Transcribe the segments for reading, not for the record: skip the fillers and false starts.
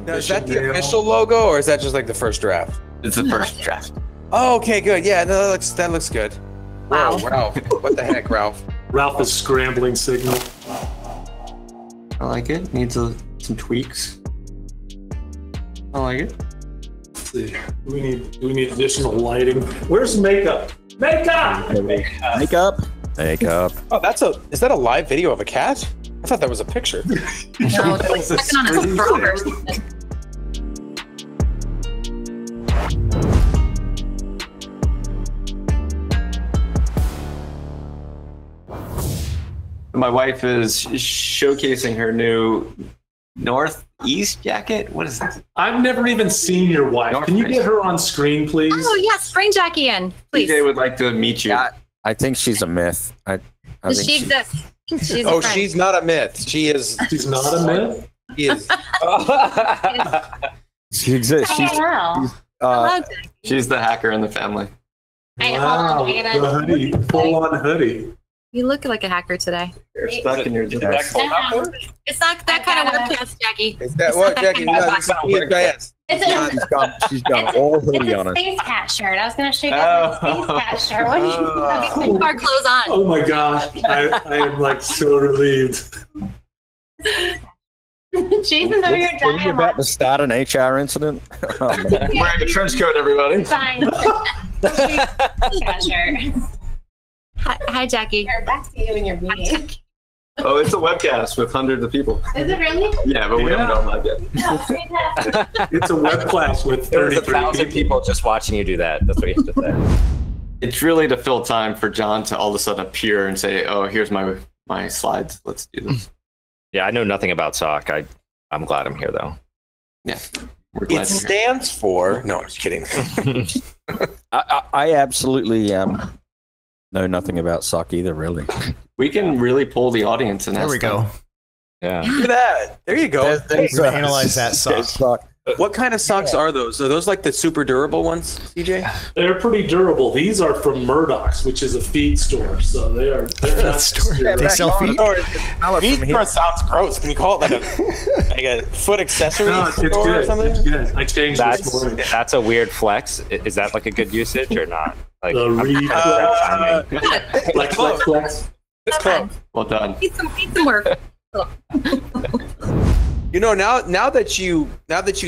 Now, is that the official logo, or is that just like the first draft? It's the first draft. Oh, okay, good. Yeah, no, that looks good. Wow. Whoa, Ralph. What the heck, Ralph? Ralph is scrambling signal. I like it. Needs some tweaks. I like it. Let's see. We need additional lighting. Where's makeup? Makeup! Makeup. Oh, is that a live video of a cat? I thought that was a picture. No, it's like sucking on a frog or something. My wife is showcasing her new Northeast jacket. What is that? I've never even seen your wife. Can you get her on screen, please? Oh, yes, bring Jackie in, please. DJ would like to meet you. I think she's a myth. Does she exist? She's Oh, she's not a myth. She is. She's not a myth? She is. She exists. Hello, Jackie. She's the hacker in the family. Wow, the hoodie, full-on hoodie. You look like a hacker today. You're stuck in your It's not that kind of webcast, Jackie. Is that what, Jackie? She's got all hoodie on It's a it. space cat shirt. I was going to show you guys the space cat shirt. What do you Keep our clothes on. Oh my gosh, I am like so relieved. Jason's over here Are you about to start an HR incident? Oh, man. Wearing a trench coat, everybody. Fine. Cat shirt. Hi, Jackie. Here, back to you and your meeting. Oh, it's a webcast with hundreds of people. Is it really? Yeah, but we haven't gone live yet. Oh, fantastic. It's a web class with There's 33 1,000 people just watching you do that. That's what you have to say. It's really to fill time for John to all of a sudden appear and say, "Oh, here's my slides. Let's do this." Yeah, I know nothing about SOC. I'm glad I'm here though. Yeah, we're glad It you're here. stands for. No, I'm just kidding. I absolutely know nothing about SOC either, really. We can really pull the audience and There ask we go. them. Yeah. Look at that. There you go. Analyze that sock. What kind of socks are those? Are those like the super durable ones, CJ? They're pretty durable. These are from Murdoch's, which is a feed store. So they're not They sell feet. Feet store sounds gross. Can you call it like a foot accessory No, it's store or good. something? It's good. I changed this morning. That's a weird flex. Is that like a good usage or not? Like, The Flex. It's close. Well done. Need some work. You know, now that you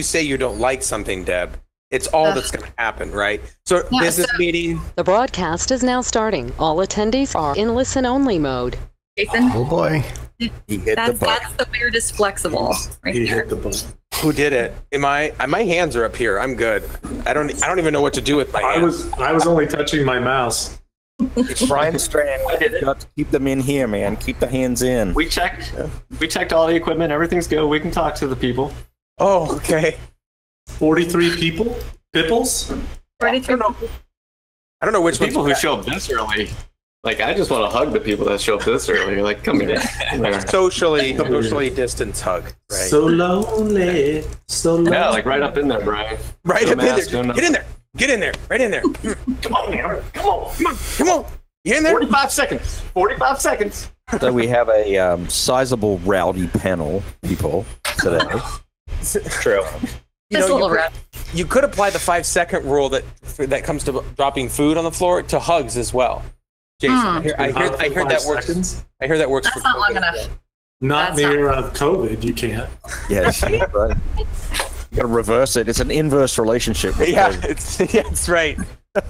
say you don't like something, Deb, it's all that's going to happen, right? So Yeah, business meeting. The broadcast is now starting. All attendees are in listen-only mode. Jason, Oh boy. He hit the button. that's the weirdest flexible right He there. hit the button. Who did it? My hands are up here. I'm good. I don't even know what to do with my hands. I was only touching my mouse. Brian Strand, you got to keep them in here, man. Keep the hands in. We checked all the equipment. Everything's good. We can talk to the people. Oh, okay. 43 people? Pipples? Ready to I don't know which People who one's show up this early. Like, I just want to hug the people that show up this early. Like, come here. Come here. socially distance hug, right? So lonely. So lonely. Yeah, like right up in there, Brian. Right No up in mask, there. no Get in there. Get in there. Right in there. Come on, man. Come on. Come on. You in there? 45 seconds. 45 seconds. So we have a sizable rowdy panel, people, today. true. Just a little rep. You could apply the 5-second rule that comes to dropping food on the floor to hugs as well. Jason, I heard that works. Seconds? I heard that works. That's for not long COVID. enough. Not That's near COVID, you can't. Yes, right. You got to reverse it. It's an inverse relationship. Yeah, it's right.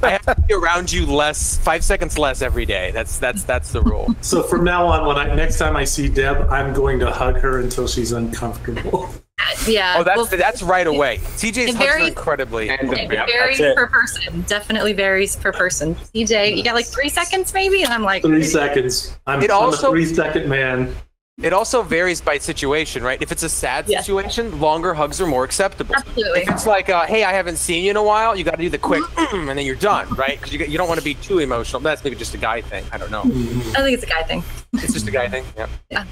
I have to be around you 5 seconds less every day. That's the rule. So from now on, next time I see Deb, I'm going to hug her until she's uncomfortable. Yeah. Oh, that's right away. CJ's it hugs are varies- incredibly. It Yeah, varies that's it. per person. Definitely varies per person. CJ, you got like 3 seconds maybe? And I'm like, 3 seconds. I'm a 3-second man. It also varies by situation, right? If it's a sad Yeah. situation, longer hugs are more acceptable. Absolutely. If it's like, hey, I haven't seen you in a while, you got to do the quick, and then you're done, right? Because you don't want to be too emotional. That's maybe just a guy thing. I don't know. I think it's a guy thing. It's just a guy thing. Yeah.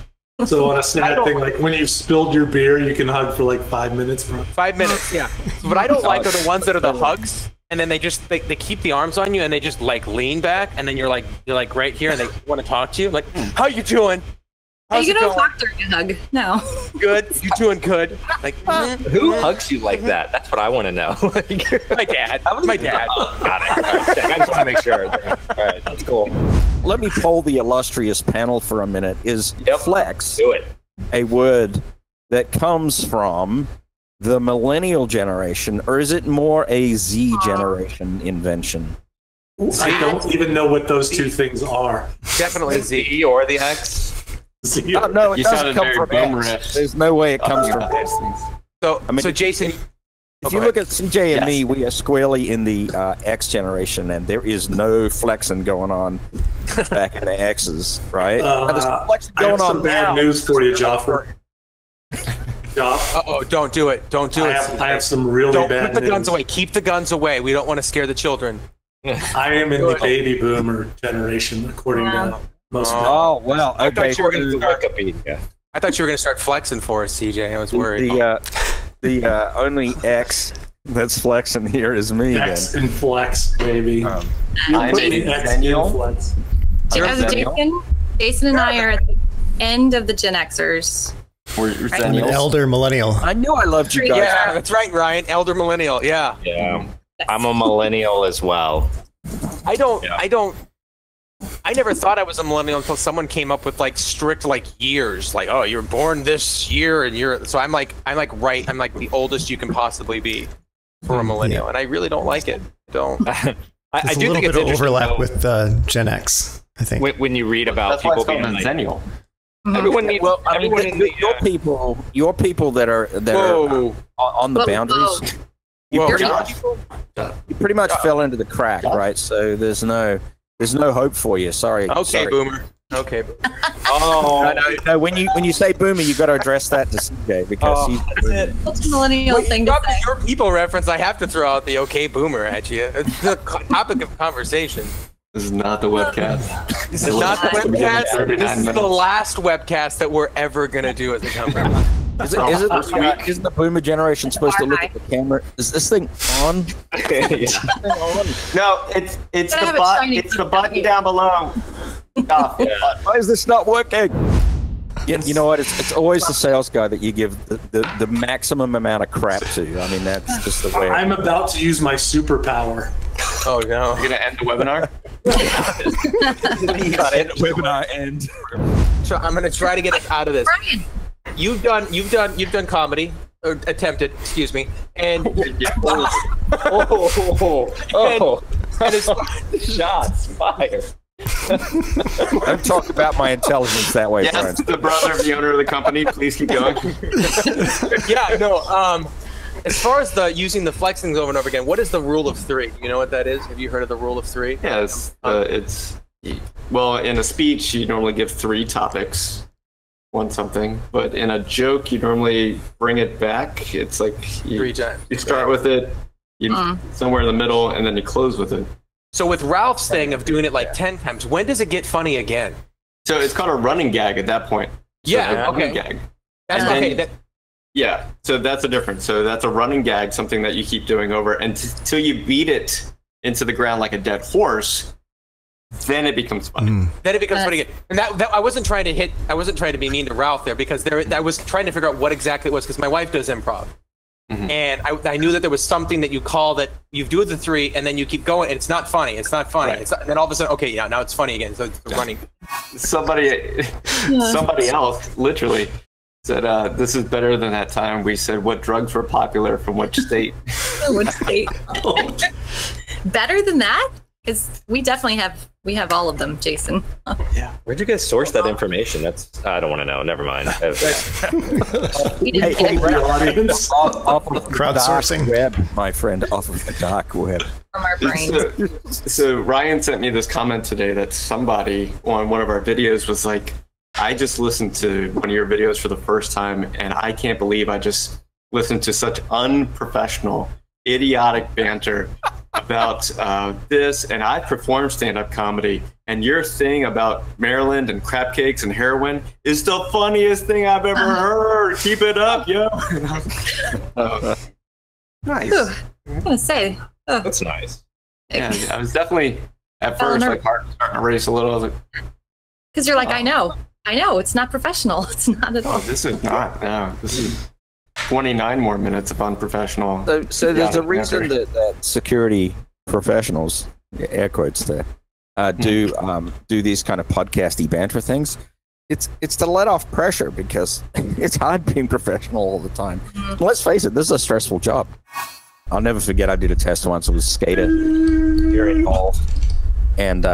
So on a sad thing, like when you've spilled your beer, you can hug for like 5 minutes. 5 minutes. Yeah. What I don't like are the ones that are the hugs, and then they keep the arms on you, and they just like lean back, and then you're like right here, and they want to talk to you, like, how you doing? Are How's you it gonna going? talk during a hug? No. Good. You doing good? Like, Who hugs you like that? That's what I want to know. my dad. My dad. Got it. All right, I just want to make sure. All right, that's cool. Let me poll the illustrious panel for a minute. Is flex Do it. a word that comes from the millennial generation, or is it more a Z generation invention? I don't even know what those two things are. Definitely Z. Z or the X. Oh, no, it You doesn't sounded come very from boomerish. X. There's no way it comes from X. So, I mean, so Jason, If you look at CJ and me, we are squarely in the X generation, and there is no flexing going on back in the X's, right? Now, there's flexing I have going some on bad now. news for you, Joffrey. Joff, uh-oh, don't do it. Don't do it. I have some really Don't bad put the news. guns away. Keep the guns away. We don't want to scare the children. I am in the baby boomer generation, according to most people. Oh, well, I okay. thought you were going to start. Wikipedia. I thought you were going to start flexing for us, CJ. I was worried. The only X that's flexing here is me. X and flex, baby. I'm Putting a X in millennial. flex. As Jason and I are at the end of the Gen Xers. We're I'm an Zennials. elder millennial. I knew I loved you guys. Yeah, that's right, Ryan. Elder millennial. Yeah. Yeah. I'm a millennial as well. I never thought I was a millennial until someone came up with like strict like years. Like, oh, you're born this year and you're so I'm like the oldest you can possibly be for a millennial, and I really don't like it. Don't. I There's a do little think it's bit of interesting, overlap though, with Gen X, I think. when you read about That's why people it's called being a like, Zennial. everyone needs. Well, I mean, everyone in the, your people that are Whoa. on the Whoa, boundaries. whoa. You Whoa. pretty much fell into the crack, right? So there's no hope for you. Sorry. Okay, sorry. boomer. Okay. No, when you say boomer, you got to address that to CJ because he's What's a millennial thing to say? Your people reference. I have to throw out the okay boomer at you. It's the topic of conversation. This is not the webcast. This is not the webcast. 39 This is the minutes. last webcast that we're ever gonna do as a company. isn't the boomer generation supposed to look at the camera? Is this thing on? No, it's Gotta have a shiny the button down below. Why is this not working? You know what? It's always the sales guy that you give the maximum amount of crap to. I mean, that's just the way. I'm about to use my superpower. Oh no. We're gonna end the webinar. Webinar end. So I'm gonna try to get us out of this. Brian, You've done comedy, or attempted, excuse me, and and it's, shots fired. Don't talk about my intelligence that way, Yes, friends. the brother of the owner of the company. Please keep going. yeah, no. As far as the using the flexings over and over again, what is the rule of three? You know what that is? Have you heard of the rule of three? Yeah, it's well, in a speech you normally give 3 topics, one something, but in a joke you normally bring it back. It's like 3 times. you start with it, somewhere in the middle, and then you close with it. So with Ralph's thing of doing it like 10 times, when does it get funny again? So it's called a running gag at that point. So Yeah, a running okay. Gag. That's And then- okay. Yeah, so that's a difference. So that's a running gag, something that you keep doing over until you beat it into the ground like a dead horse. Then it becomes funny. Then it becomes funny again. And that I wasn't trying to be mean to Ralph there, because I was trying to figure out what exactly it was, because my wife does improv. Mhm. And I knew that there was something that you call that you do the 3 and then you keep going and it's not funny. It's not funny. Right. And then all of a sudden, okay, yeah, now it's funny again. So it's running. Somebody else literally said, "This is better than that time we said what drugs were popular from which state." what state? Better than that? Because we definitely have all of them, Jason. Where'd you guys source that information? I don't want to know. Never mind. We didn't Hey, get it The audience. Off of the Crowdsourcing. dark web, my friend, off of the dark web. from our brains. So Ryan sent me this comment today that somebody on one of our videos was like, "I just listened to one of your videos for the first time, and I can't believe I just listened to such unprofessional, idiotic banter about this, and I perform stand-up comedy, and your thing about Maryland and crab cakes and heroin is the funniest thing I've ever heard. Keep it up, yo." Nice. Ooh, I'm gonna say, That's nice. Yeah, I was definitely at first like heart starting to race a little. I was like, because you're like, I know, I know, it's not professional. It's not at all. Oh, this is not. No, this is 29 more minutes of unprofessional. So there's a reason that security professionals, air quotes there, do these kind of podcasty banter things. It's to let off pressure because it's hard being professional all the time. And let's face it, this is a stressful job. I'll never forget, I did a test once. It was Skater. You're involved. And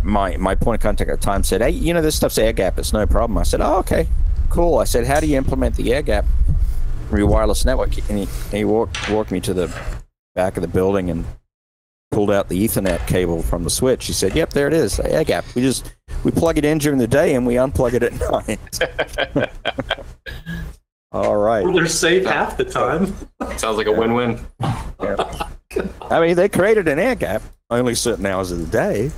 my point of contact at the time said, hey, this stuff's air gap. It's no problem. I said, oh, okay, cool. I said, how do you implement the air gap for your wireless network? And he walked me to the back of the building and pulled out the Ethernet cable from the switch. He said, yep, there it is, air gap. We plug it in during the day and we unplug it at night. All right. Well, they're safe half the time. Sounds like a win-win. Yeah. I mean, they created an air gap only certain hours of the day.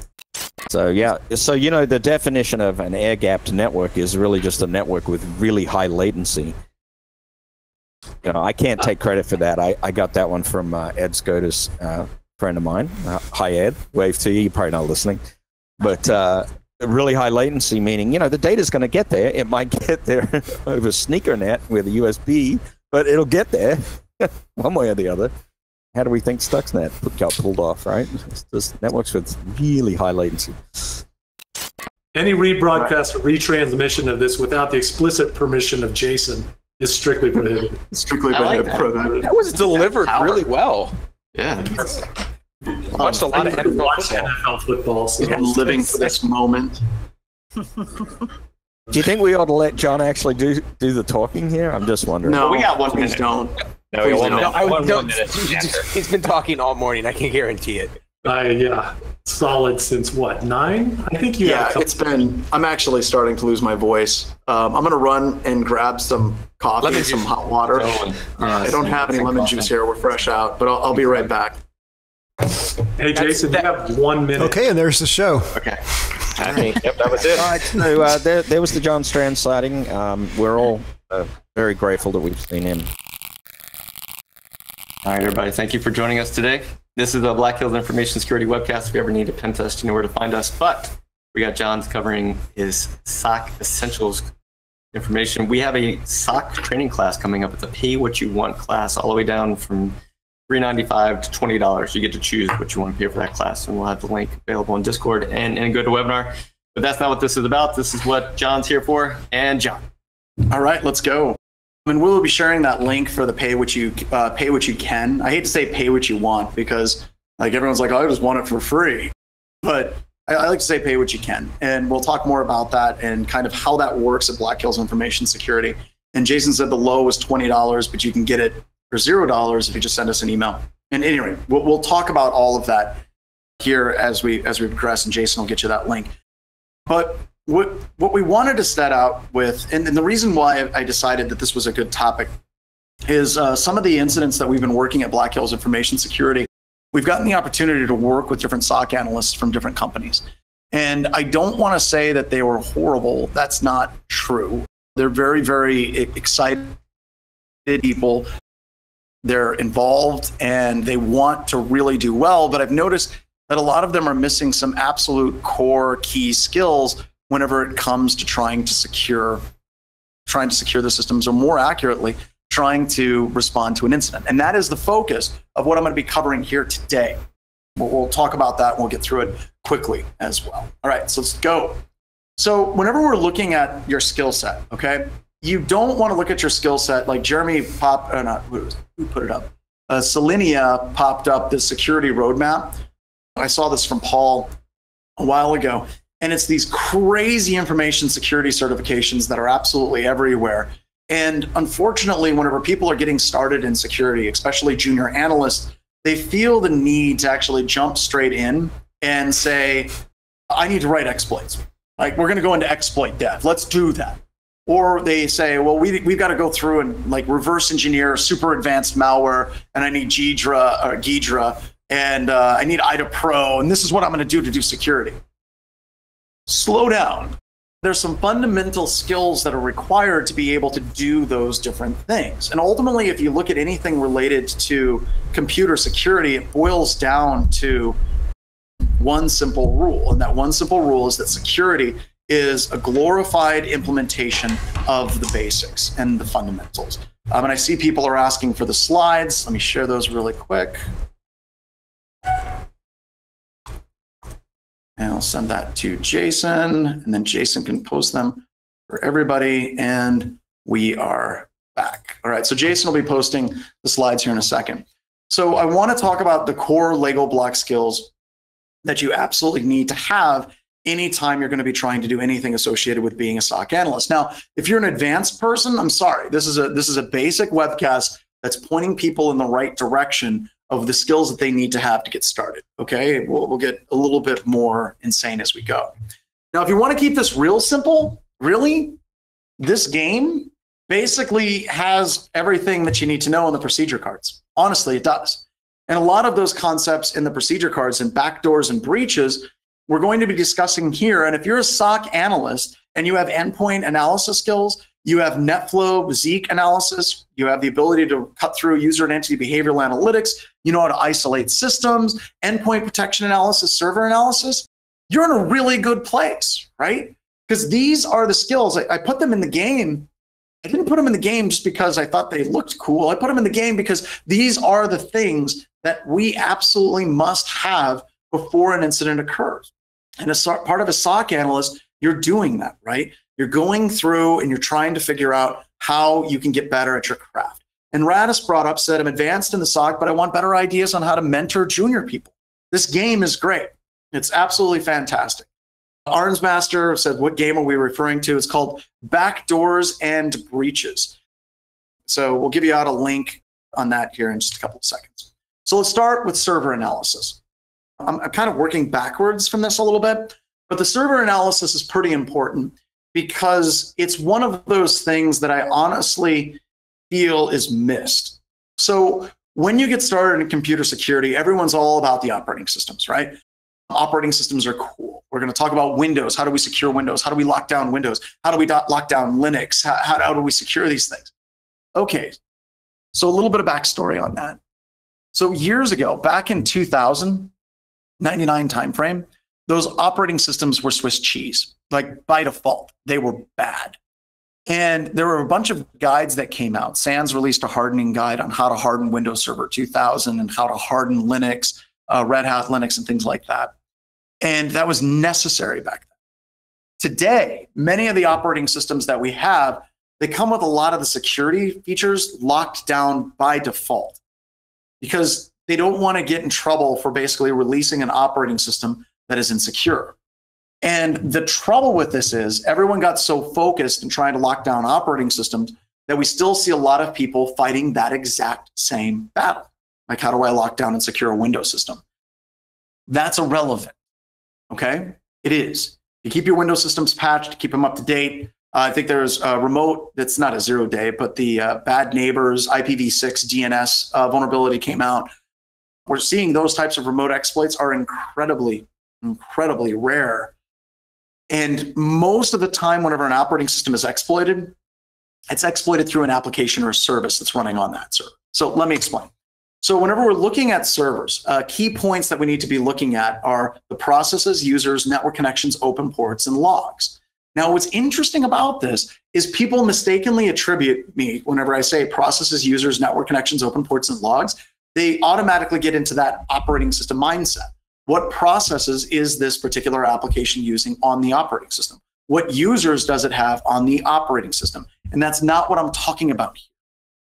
So, yeah. So, the definition of an air-gapped network is really just a network with really high latency. I can't take credit for that. I got that one from Ed Skoda's friend of mine. Hi, Ed. Wave to you. You're probably not listening. But really high latency, meaning, the data's going to get there. It might get there over SneakerNet with a USB, but it'll get there one way or the other. How do we think Stuxnet got pulled off, right? It's just networks with really high latency. Any rebroadcast or retransmission of this without the explicit permission of Jason is strictly prohibited. Strictly prohibited. That was delivered really well. Yeah. Watched a lot of NFL football. So I'm living for this moment. Do you think we ought to let John actually do the talking here? I'm just wondering. No, we got 1 minute. Please don't. No, we got 1 minute. He's been talking all morning. I can guarantee it. Yeah, solid since what, 9? I think you. Yeah, it's been. I'm actually starting to lose my voice. I'm gonna run and grab some coffee, and some hot water. I don't have any lemon juice here. We're fresh out, but I'll be right back. Hey, Jason, you have 1 minute. Okay, and there's the show. Okay. Yep, that was it. All right, so there was the John Strand sighting. We're all very grateful that we've seen him. All right, everybody. Thank you for joining us today. This is the Black Hills Information Security webcast. If you ever need a pen test, you know where to find us. But we got John's covering his SOC Essentials information. We have a SOC training class coming up. It's a pay what you want class, all the way down from $3.95 to $20. You get to choose what you want to pay for that class, and we'll have the link available in Discord and GoToWebinar. But that's not what this is about. This is what John's here for. And John. All right, let's go. And we'll be sharing that link for the pay what you can. I hate to say pay what you want because everyone's like, oh, I just want it for free. But I like to say pay what you can. And we'll talk more about that and kind of how that works at Black Hills Information Security. And Jason said the low was $20, but you can get it for $0 if you just send us an email. And anyway, we'll talk about all of that here as we progress, and Jason will get you that link. But what we wanted to set out with, and the reason why I decided that this was a good topic, is some of the incidents that we've been working at Black Hills Information Security. We've gotten the opportunity to work with different SOC analysts from different companies. And I don't want to say that they were horrible. That's not true. They're very, very excited people. They're involved and they want to really do well. But I've noticed that a lot of them are missing some absolute core key skills whenever it comes to trying to secure the systems, or more accurately, trying to respond to an incident. And that is the focus of what I'm going to be covering here today. We'll talk about that and we'll get through it quickly as well. All right, so let's go. So whenever we're looking at your skill set, okay, you don't want to look at your skill set like Jeremy popped, who put it up? Selenia popped up the security roadmap. I saw this from Paul a while ago, and it's these crazy information security certifications that are absolutely everywhere. And unfortunately, whenever people are getting started in security, especially junior analysts, they feel the need to actually jump straight in and say, I need to write exploits. Like, we're going to go into exploit dev. Let's do that. Or they say, well, we've got to go through and like reverse engineer super advanced malware, and I need Ghidra, and I need IDA Pro, and this is what I'm going to do security. Slow down. There's some fundamental skills that are required to be able to do those different things. And ultimately, if you look at anything related to computer security, it boils down to one simple rule. And that one simple rule is that security is a glorified implementation of the basics and the fundamentals. And I see people are asking for the slides. Let me share those really quick. And I'll send that to Jason, and then Jason can post them for everybody, and we are back. All right, so Jason will be posting the slides here in a second. So I want to talk about the core Lego block skills that you absolutely need to have anytime you're going to be trying to do anything associated with being a SOC analyst. Now, if you're an advanced person, I'm sorry, this is a basic webcast that's pointing people in the right direction of the skills that they need to have to get started. Okay, we'll get a little bit more insane as we go. Now, if you want to keep this real simple, really, this game basically has everything that you need to know in the procedure cards. Honestly, it does. And a lot of those concepts in the procedure cards and backdoors and breaches, we're going to be discussing here. And if you're a SOC analyst and you have endpoint analysis skills, you have NetFlow, Zeek analysis, you have the ability to cut through user and entity behavioral analytics, you know how to isolate systems, endpoint protection analysis, server analysis, you're in a really good place, right? Because these are the skills. I put them in the game. I didn't put them in the game just because I thought they looked cool. I put them in the game because these are the things that we absolutely must have before an incident occurs. And as part of a SOC analyst, you're doing that, right? You're going through and you're trying to figure out how you can get better at your craft. And Radis brought up, said, I'm advanced in the SOC, but I want better ideas on how to mentor junior people. This game is great. It's absolutely fantastic. Arnsmaster said, what game are we referring to? It's called Backdoors and Breaches. So we'll give you out a link on that here in just a couple of seconds. So let's start with server analysis. I'm kind of working backwards from this a little bit, but the server analysis is pretty important because it's one of those things that I honestly feel is missed. So when you get started in computer security, everyone's all about the operating systems, right? Operating systems are cool. We're going to talk about Windows. How do we secure Windows? How do we lock down Windows? How do we lock down Linux? How do we secure these things? Okay, so a little bit of backstory on that. So years ago, back in 2000, 99 timeframe, those operating systems were Swiss cheese. Like by default, they were bad. And there were a bunch of guides that came out. SANS released a hardening guide on how to harden Windows Server 2000 and how to harden Linux, Red Hat Linux, and things like that. And that was necessary back then. Today, many of the operating systems that we have, they come with a lot of the security features locked down by default because they don't want to get in trouble for basically releasing an operating system that is insecure. And the trouble with this is everyone got so focused in trying to lock down operating systems that we still see a lot of people fighting that exact same battle. Like, how do I lock down and secure a Windows system? That's irrelevant, okay? It is. You keep your Windows systems patched, keep them up to date. I think there's a remote, that's not a 0-day, but the Bad Neighbors IPv6 DNS vulnerability came out. We're seeing those types of remote exploits are incredibly rare. And most of the time, whenever an operating system is exploited, it's exploited through an application or a service that's running on that server. So let me explain. So whenever we're looking at servers, key points that we need to be looking at are the processes, users, network connections, open ports, and logs. Now, what's interesting about this is people mistakenly attribute me whenever I say processes, users, network connections, open ports, and logs. They automatically get into that operating system mindset. What processes is this particular application using on the operating system? What users does it have on the operating system? And that's not what I'm talking about here.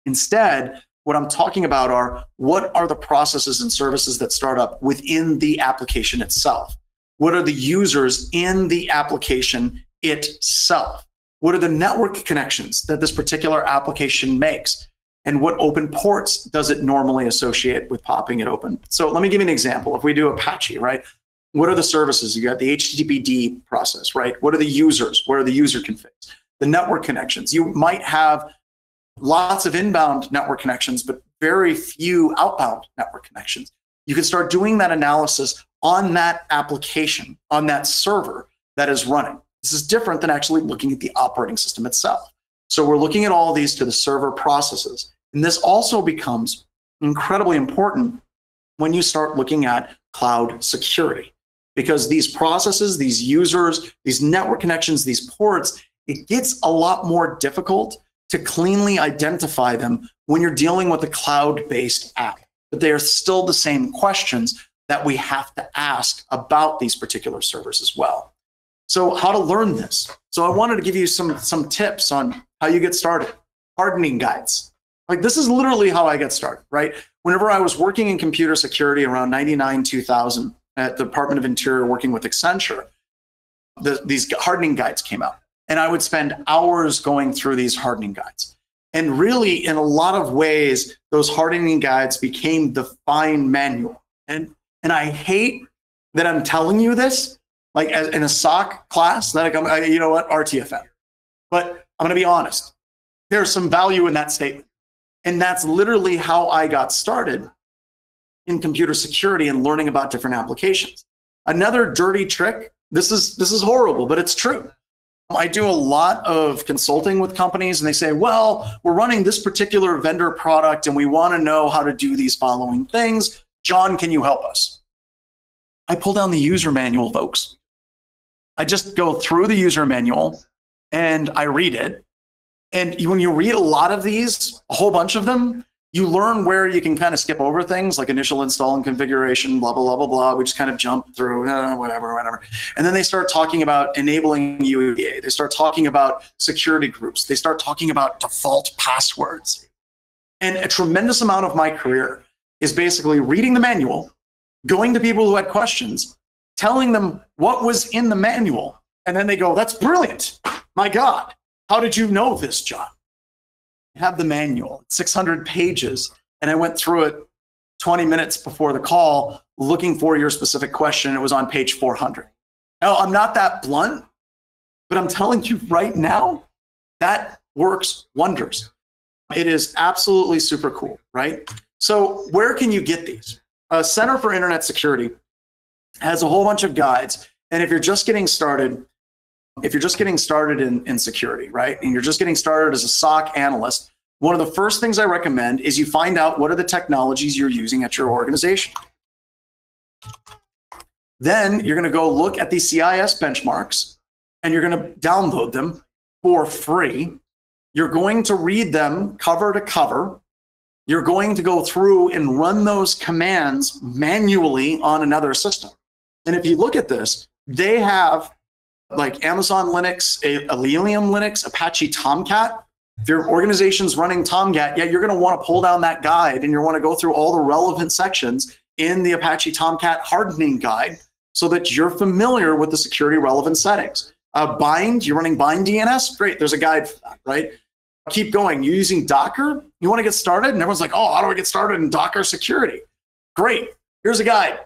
Instead, what I'm talking about are what are the processes and services that start up within the application itself? What are the users in the application itself? What are the network connections that this particular application makes? And what open ports does it normally associate with popping it open? So let me give you an example. If we do Apache, right? What are the services? You got the HTTPD process, right? What are the users? What are the user configs? The network connections. You might have lots of inbound network connections, but very few outbound network connections. You can start doing that analysis on that application, on that server that is running. This is different than actually looking at the operating system itself. So we're looking at all these to the server processes. And this also becomes incredibly important when you start looking at cloud security. because these processes, these users, these network connections, these ports, it gets a lot more difficult to cleanly identify them when you're dealing with a cloud-based app. But they are still the same questions that we have to ask about these particular servers as well. So how to learn this? So I wanted to give you some tips on how you get started. Hardening guides. Like this is literally how I get started, right? Whenever I was working in computer security around 99, 2000 at the Department of Interior working with Accenture, these hardening guides came out. And I would spend hours going through these hardening guides. And really, in a lot of ways, those hardening guides became the fine manual. And I hate that I'm telling you this, like as in a SOC class, that you know what, RTFM. But I'm gonna be honest, there's some value in that statement. And that's literally how I got started in computer security and learning about different applications. Another dirty trick, this is horrible, but it's true. I do a lot of consulting with companies and they say, well, we're running this particular vendor product and we want to know how to do these following things. John, can you help us? I pull down the user manual, folks. I just go through the user manual and I read it. And when you read a lot of these, a whole bunch of them, you learn where you can kind of skip over things like initial install and configuration, blah, blah, blah, blah, blah. We just kind of jump through, whatever. And then they start talking about enabling UEBA. They start talking about security groups. They start talking about default passwords. And a tremendous amount of my career is basically reading the manual, going to people who had questions, telling them what was in the manual. And then they go, that's brilliant. My God, how did you know this, John? I have the manual, 600 pages, and I went through it 20 minutes before the call looking for your specific question. It was on page 400. Now, I'm not that blunt, but I'm telling you right now, that works wonders. It is absolutely super cool, right? So where can you get these? Center for Internet Security has a whole bunch of guides, and if you're just getting started, in security, right? And you're just getting started as a SOC analyst, one of the first things I recommend is you find out what are the technologies you're using at your organization. Then you're going to go look at the CIS benchmarks and you're going to download them for free. You're going to read them cover to cover. You're going to go through and run those commands manually on another system. And if you look at this, they have like Amazon Linux, Alelium Linux, Apache Tomcat. If your organization's running Tomcat, yeah, you're going to want to pull down that guide and you want to go through all the relevant sections in the Apache Tomcat hardening guide so that you're familiar with the security relevant settings. Bind, you're running Bind DNS, great, there's a guide for that, right? Keep going, you're using Docker, you want to get started? And everyone's like, oh, how do I get started in Docker security? Great, here's a guide.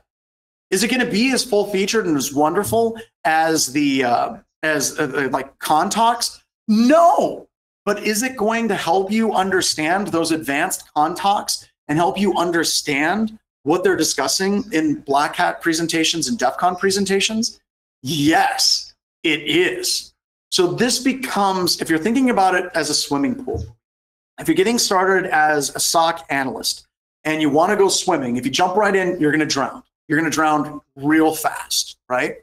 Is it going to be as full featured and as wonderful as the like Contox? No, but is it going to help you understand those advanced Contox and help you understand what they're discussing in Black Hat presentations and DEF CON presentations? Yes, it is. So this becomes, if you're thinking about it as a swimming pool, if you're getting started as a SOC analyst and you want to go swimming, if you jump right in, you're going to drown. You're going to drown real fast, right?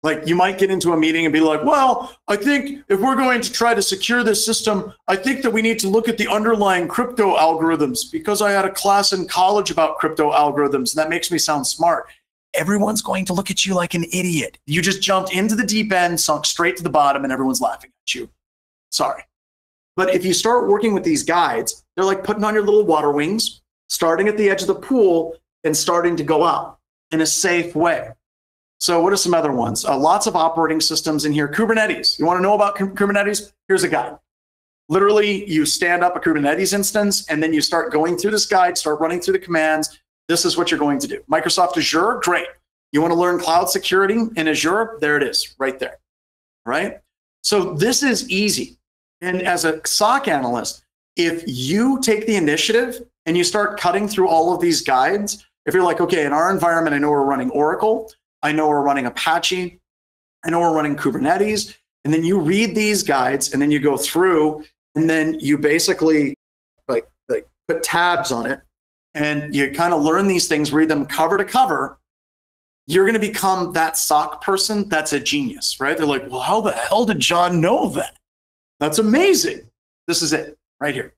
Like you might get into a meeting and be like, well, I think if we're going to try to secure this system, I think that we need to look at the underlying crypto algorithms because I had a class in college about crypto algorithms and that makes me sound smart. Everyone's going to look at you like an idiot. You just jumped into the deep end, sunk straight to the bottom, and everyone's laughing at you. Sorry. But if you start working with these guides, they're like putting on your little water wings, starting at the edge of the pool and starting to go out in a safe way. So what are some other ones? Lots of operating systems in here. Kubernetes. You want to know about Kubernetes? Here's a guide. Literally, you stand up a Kubernetes instance, and then you start going through this guide, start running through the commands. This is what you're going to do. Microsoft Azure, great. You want to learn cloud security in Azure? There it is, right there, right? So this is easy. And as a SOC analyst, if you take the initiative and you start cutting through all of these guides, if you're like, okay, in our environment, I know we're running Oracle, I know we're running Apache, I know we're running Kubernetes, and then you read these guides and then you go through and then you basically like put tabs on it and you kind of learn these things, read them cover to cover. you're going to become that SOC person that's a genius, right? They're like, well, how the hell did John know that? That's amazing. This is it right here.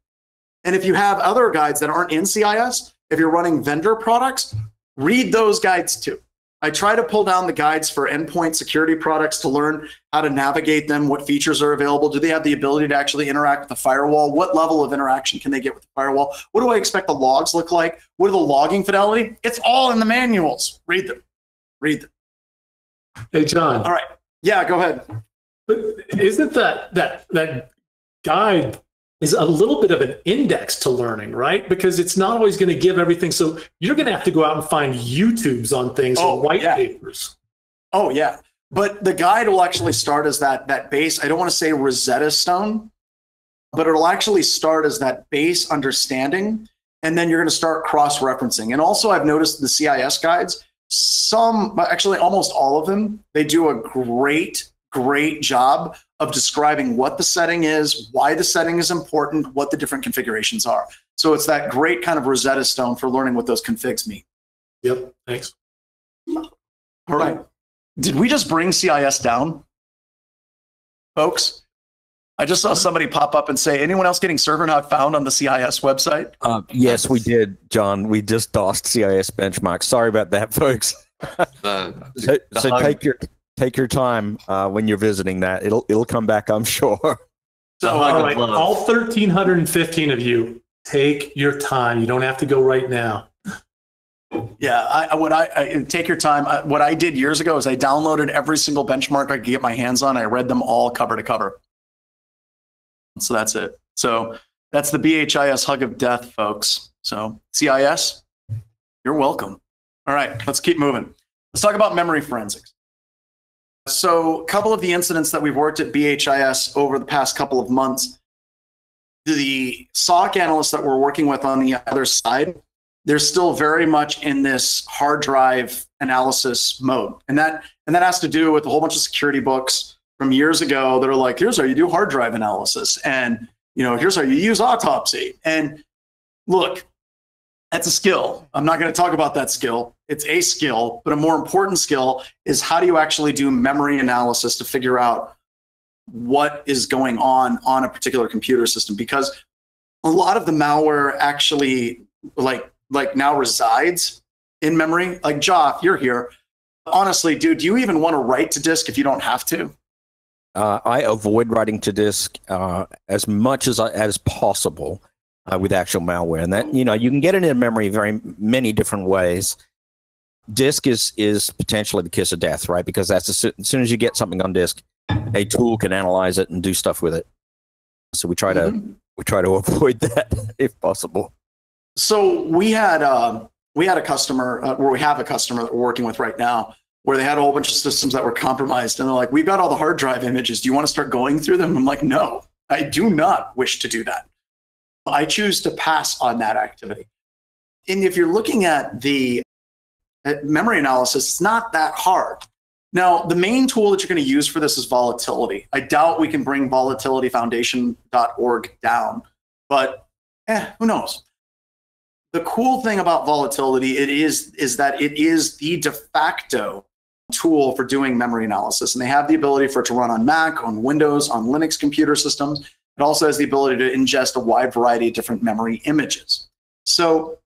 And if you have other guides that aren't in CIS, if you're running vendor products, read those guides too. I try to pull down the guides for endpoint security products to learn how to navigate them, what features are available. Do they have the ability to actually interact with the firewall? What level of interaction can they get with the firewall? What do I expect the logs look like? What are the logging fidelity? It's all in the manuals. Read them. Read them. Hey, John. All right. Yeah, go ahead. But isn't that guide is a little bit of an index to learning, right? Because it's not always going to give everything. So you're going to have to go out and find YouTubes on things or white papers. Oh, yeah. But the guide will actually start as that base. I don't want to say Rosetta Stone, but it'll actually start as that base understanding. And then you're going to start cross-referencing. And also I've noticed the CIS guides, actually almost all of them, they do a great job of describing what the setting is, why the setting is important, what the different configurations are. So it's that great kind of Rosetta Stone for learning what those configs mean. Yep, thanks. All right. Did we just bring CIS down? Folks, I just saw somebody pop up and say, anyone else getting server not found on the CIS website? Yes, we did, John. We just DOSed CIS benchmarks. Sorry about that, folks. So take your time when you're visiting that. It'll come back, I'm sure. So, all right, all 1,315 of you, take your time. You don't have to go right now. Yeah, I take your time. What I did years ago is I downloaded every single benchmark I could get my hands on. I read them all cover to cover. So that's it. So that's the BHIS hug of death, folks. So CIS, you're welcome. All right, let's keep moving. Let's talk about memory forensics. So a couple of the incidents that we've worked at BHIS over the past couple of months, the SOC analysts that we're working with on the other side, they're still very much in this hard drive analysis mode. And that has to do with a whole bunch of security books from years ago that are like, here's how you do hard drive analysis. And here's how you use autopsy. And look, that's a skill. I'm not going to talk about that skill. It's a skill, but a more important skill is how do you actually do memory analysis to figure out what is going on a particular computer system? Because a lot of the malware actually like now resides in memory. Like Joff, you're here. Honestly, dude, do you even want to write to disk if you don't have to? I avoid writing to disk as much as possible. With actual malware, and that you can get it in memory very many different ways. Disk is potentially the kiss of death, right? Because that's as soon as you get something on disk, a tool can analyze it and do stuff with it. So we try to avoid that if possible. So we had a customer, or we have a customer that we're working with right now, where they had a whole bunch of systems that were compromised, and they're like, "We've got all the hard drive images. Do you want to start going through them?" I'm like, "No, I do not wish to do that. I choose to pass on that activity." And if you're looking at the memory analysis, it's not that hard. Now, the main tool that you're going to use for this is volatility. I doubt we can bring volatilityfoundation.org down, but who knows? The cool thing about volatility is that it is the de facto tool for doing memory analysis. And they have the ability for it to run on Mac, on Windows, on Linux computer systems. It also has the ability to ingest a wide variety of different memory images. So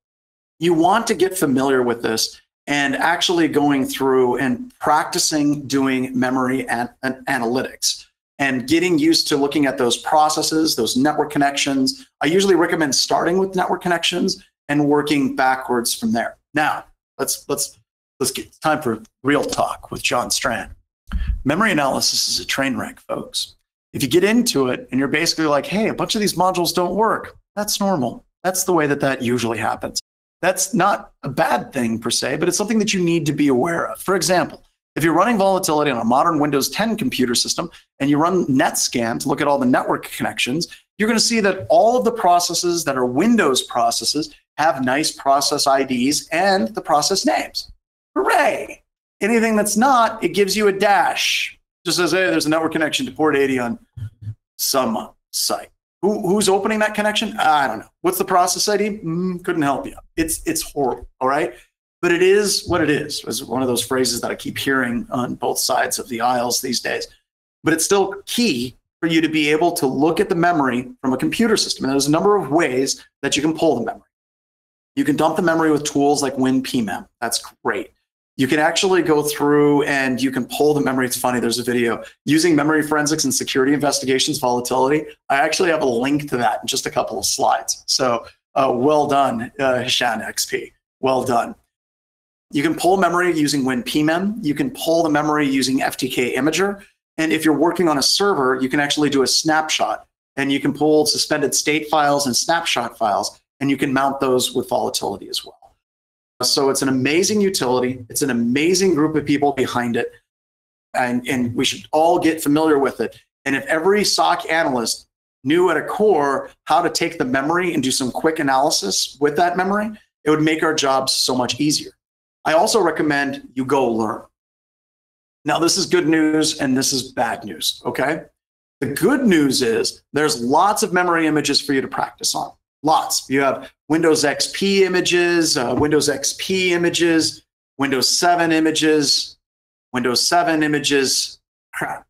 you want to get familiar with this and actually going through and practicing doing memory analytics and getting used to looking at those processes, those network connections. I usually recommend starting with network connections and working backwards from there. Now, let's get time for real talk with John Strand. Memory analysis is a train wreck, folks. If you get into it and you're basically like, hey, a bunch of these modules don't work, that's normal. That's the way that usually happens. That's not a bad thing per se, but it's something that you need to be aware of. For example, if you're running volatility on a modern Windows 10 computer system and you run NetScan to look at all the network connections, you're going to see that all of the processes that are Windows processes have nice process IDs and the process names. Hooray! Anything that's not, it gives you a dash. Just says, hey, there's a network connection to port 80 on some site. Who's opening that connection? I don't know. What's the process ID? Couldn't help you. It's horrible, all right? but it is what it is one of those phrases that I keep hearing on both sides of the aisles these days. But it's still key for you to be able to look at the memory from a computer system. And there's a number of ways that you can pull the memory. You can dump the memory with tools like WinPmem. That's great. You can actually go through and you can pull the memory. It's funny, there's a video using memory forensics and security investigations volatility. I actually have a link to that in just a couple of slides. So well done, Hishan XP. Well done. You can pull memory using WinPmem. You can pull the memory using FTK Imager. And if you're working on a server, you can actually do a snapshot. And you can pull suspended state files and snapshot files, and you can mount those with volatility as well. So it's an amazing utility. It's an amazing group of people behind it. And we should all get familiar with it. And if every SOC analyst knew at a core how to take the memory and do some quick analysis with that memory, it would make our jobs so much easier. I also recommend you go learn. Now, this is good news and this is bad news, okay? The good news is there's lots of memory images for you to practice on. Lots. You have Windows XP images, Windows 7 images, Windows 7 images. Crap.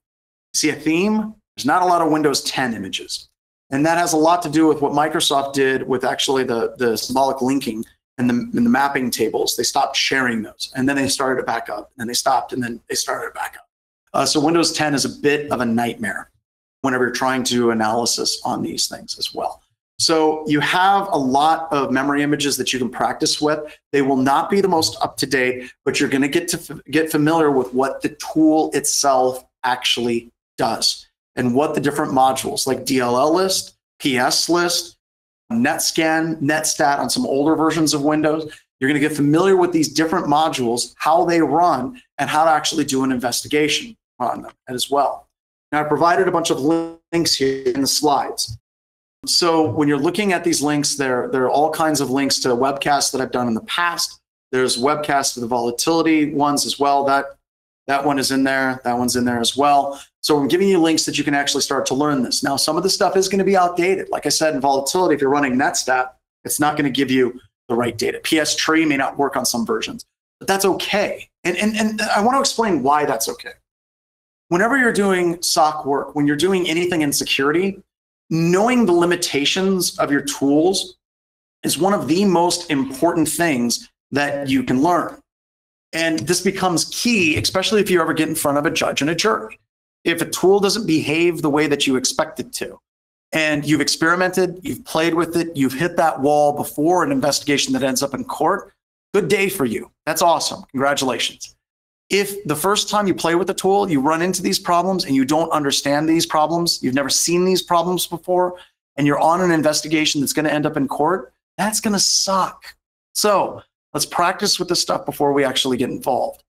See a theme? There's not a lot of Windows 10 images. And that has a lot to do with what Microsoft did with actually the symbolic linking and the mapping tables. They stopped sharing those, and then they started it back up, and then they stopped, and then they started it back up. So Windows 10 is a bit of a nightmare whenever you're trying to do analysis on these things as well. So you have a lot of memory images that you can practice with. They will not be the most up-to-date, but you're going to get familiar with what the tool itself actually does and what the different modules like DLL list, PS list, NetScan, NetStat on some older versions of Windows. You're going to get familiar with these different modules, how they run, and how to actually do an investigation on them as well. Now, I provided a bunch of links here in the slides. So when you're looking at these links, there are all kinds of links to webcasts that I've done in the past. There's webcasts to the volatility ones as well. That one is in there. That one's in there as well. So I'm giving you links that you can actually start to learn this. Now, some of the stuff is going to be outdated. Like I said, in volatility, if you're running NetStat, it's not going to give you the right data. PS tree may not work on some versions, but that's okay. And I want to explain why that's okay. Whenever you're doing SOC work, when you're doing anything in security, knowing the limitations of your tools is one of the most important things that you can learn. And this becomes key, especially if you ever get in front of a judge and a jury. If a tool doesn't behave the way that you expect it to, and you've experimented, you've played with it, you've hit that wall before an investigation that ends up in court, good day for you. That's awesome. Congratulations. If the first time you play with the tool, you run into these problems and you don't understand these problems, you've never seen these problems before, and you're on an investigation that's going to end up in court, that's going to suck. So let's practice with this stuff before we actually get involved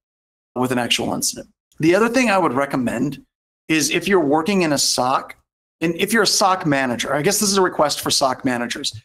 with an actual incident. The other thing I would recommend is if you're working in a SOC, and if you're a SOC manager, I guess this is a request for SOC managers,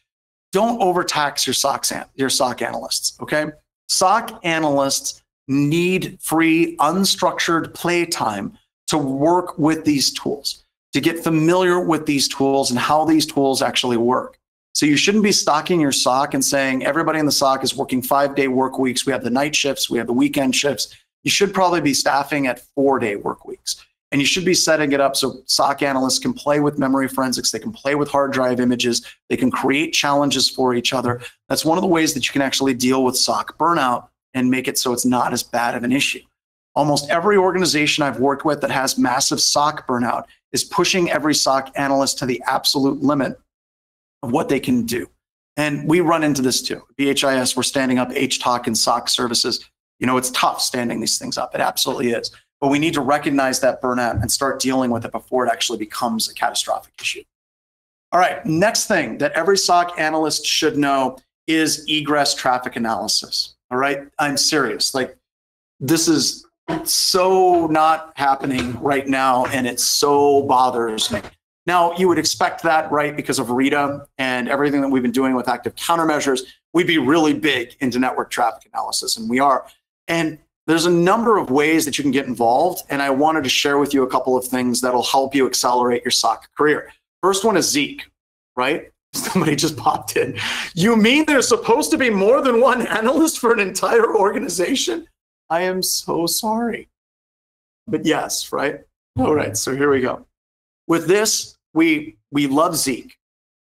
don't overtax your SOC analysts, okay? SOC analysts need free, unstructured playtime to work with these tools, to get familiar with these tools and how these tools actually work. So you shouldn't be stocking your SOC and saying everybody in the SOC is working 5-day work weeks. We have the night shifts, we have the weekend shifts. You should probably be staffing at 4-day work weeks. And you should be setting it up so SOC analysts can play with memory forensics, they can play with hard drive images, they can create challenges for each other. That's one of the ways that you can actually deal with SOC burnout and make it so it's not as bad of an issue. Almost every organization I've worked with that has massive SOC burnout is pushing every SOC analyst to the absolute limit of what they can do. And we run into this too. BHIS, we're standing up HTOC and SOC services. You know, it's tough standing these things up. It absolutely is. But we need to recognize that burnout and start dealing with it before it actually becomes a catastrophic issue. All right, next thing that every SOC analyst should know is egress traffic analysis. All right, I'm serious. Like, this is so not happening right now, and it so bothers me. Now, you would expect that, right, because of RITA and everything that we've been doing with active countermeasures, we'd be really big into network traffic analysis, and we are. And there's a number of ways that you can get involved, and I wanted to share with you a couple of things that'll help you accelerate your SOC career. First one is Zeek, right? Somebody just popped in. You mean there's supposed to be more than one analyst for an entire organization? I am so sorry. But yes, right? All right, so here we go. With this, we love Zeek.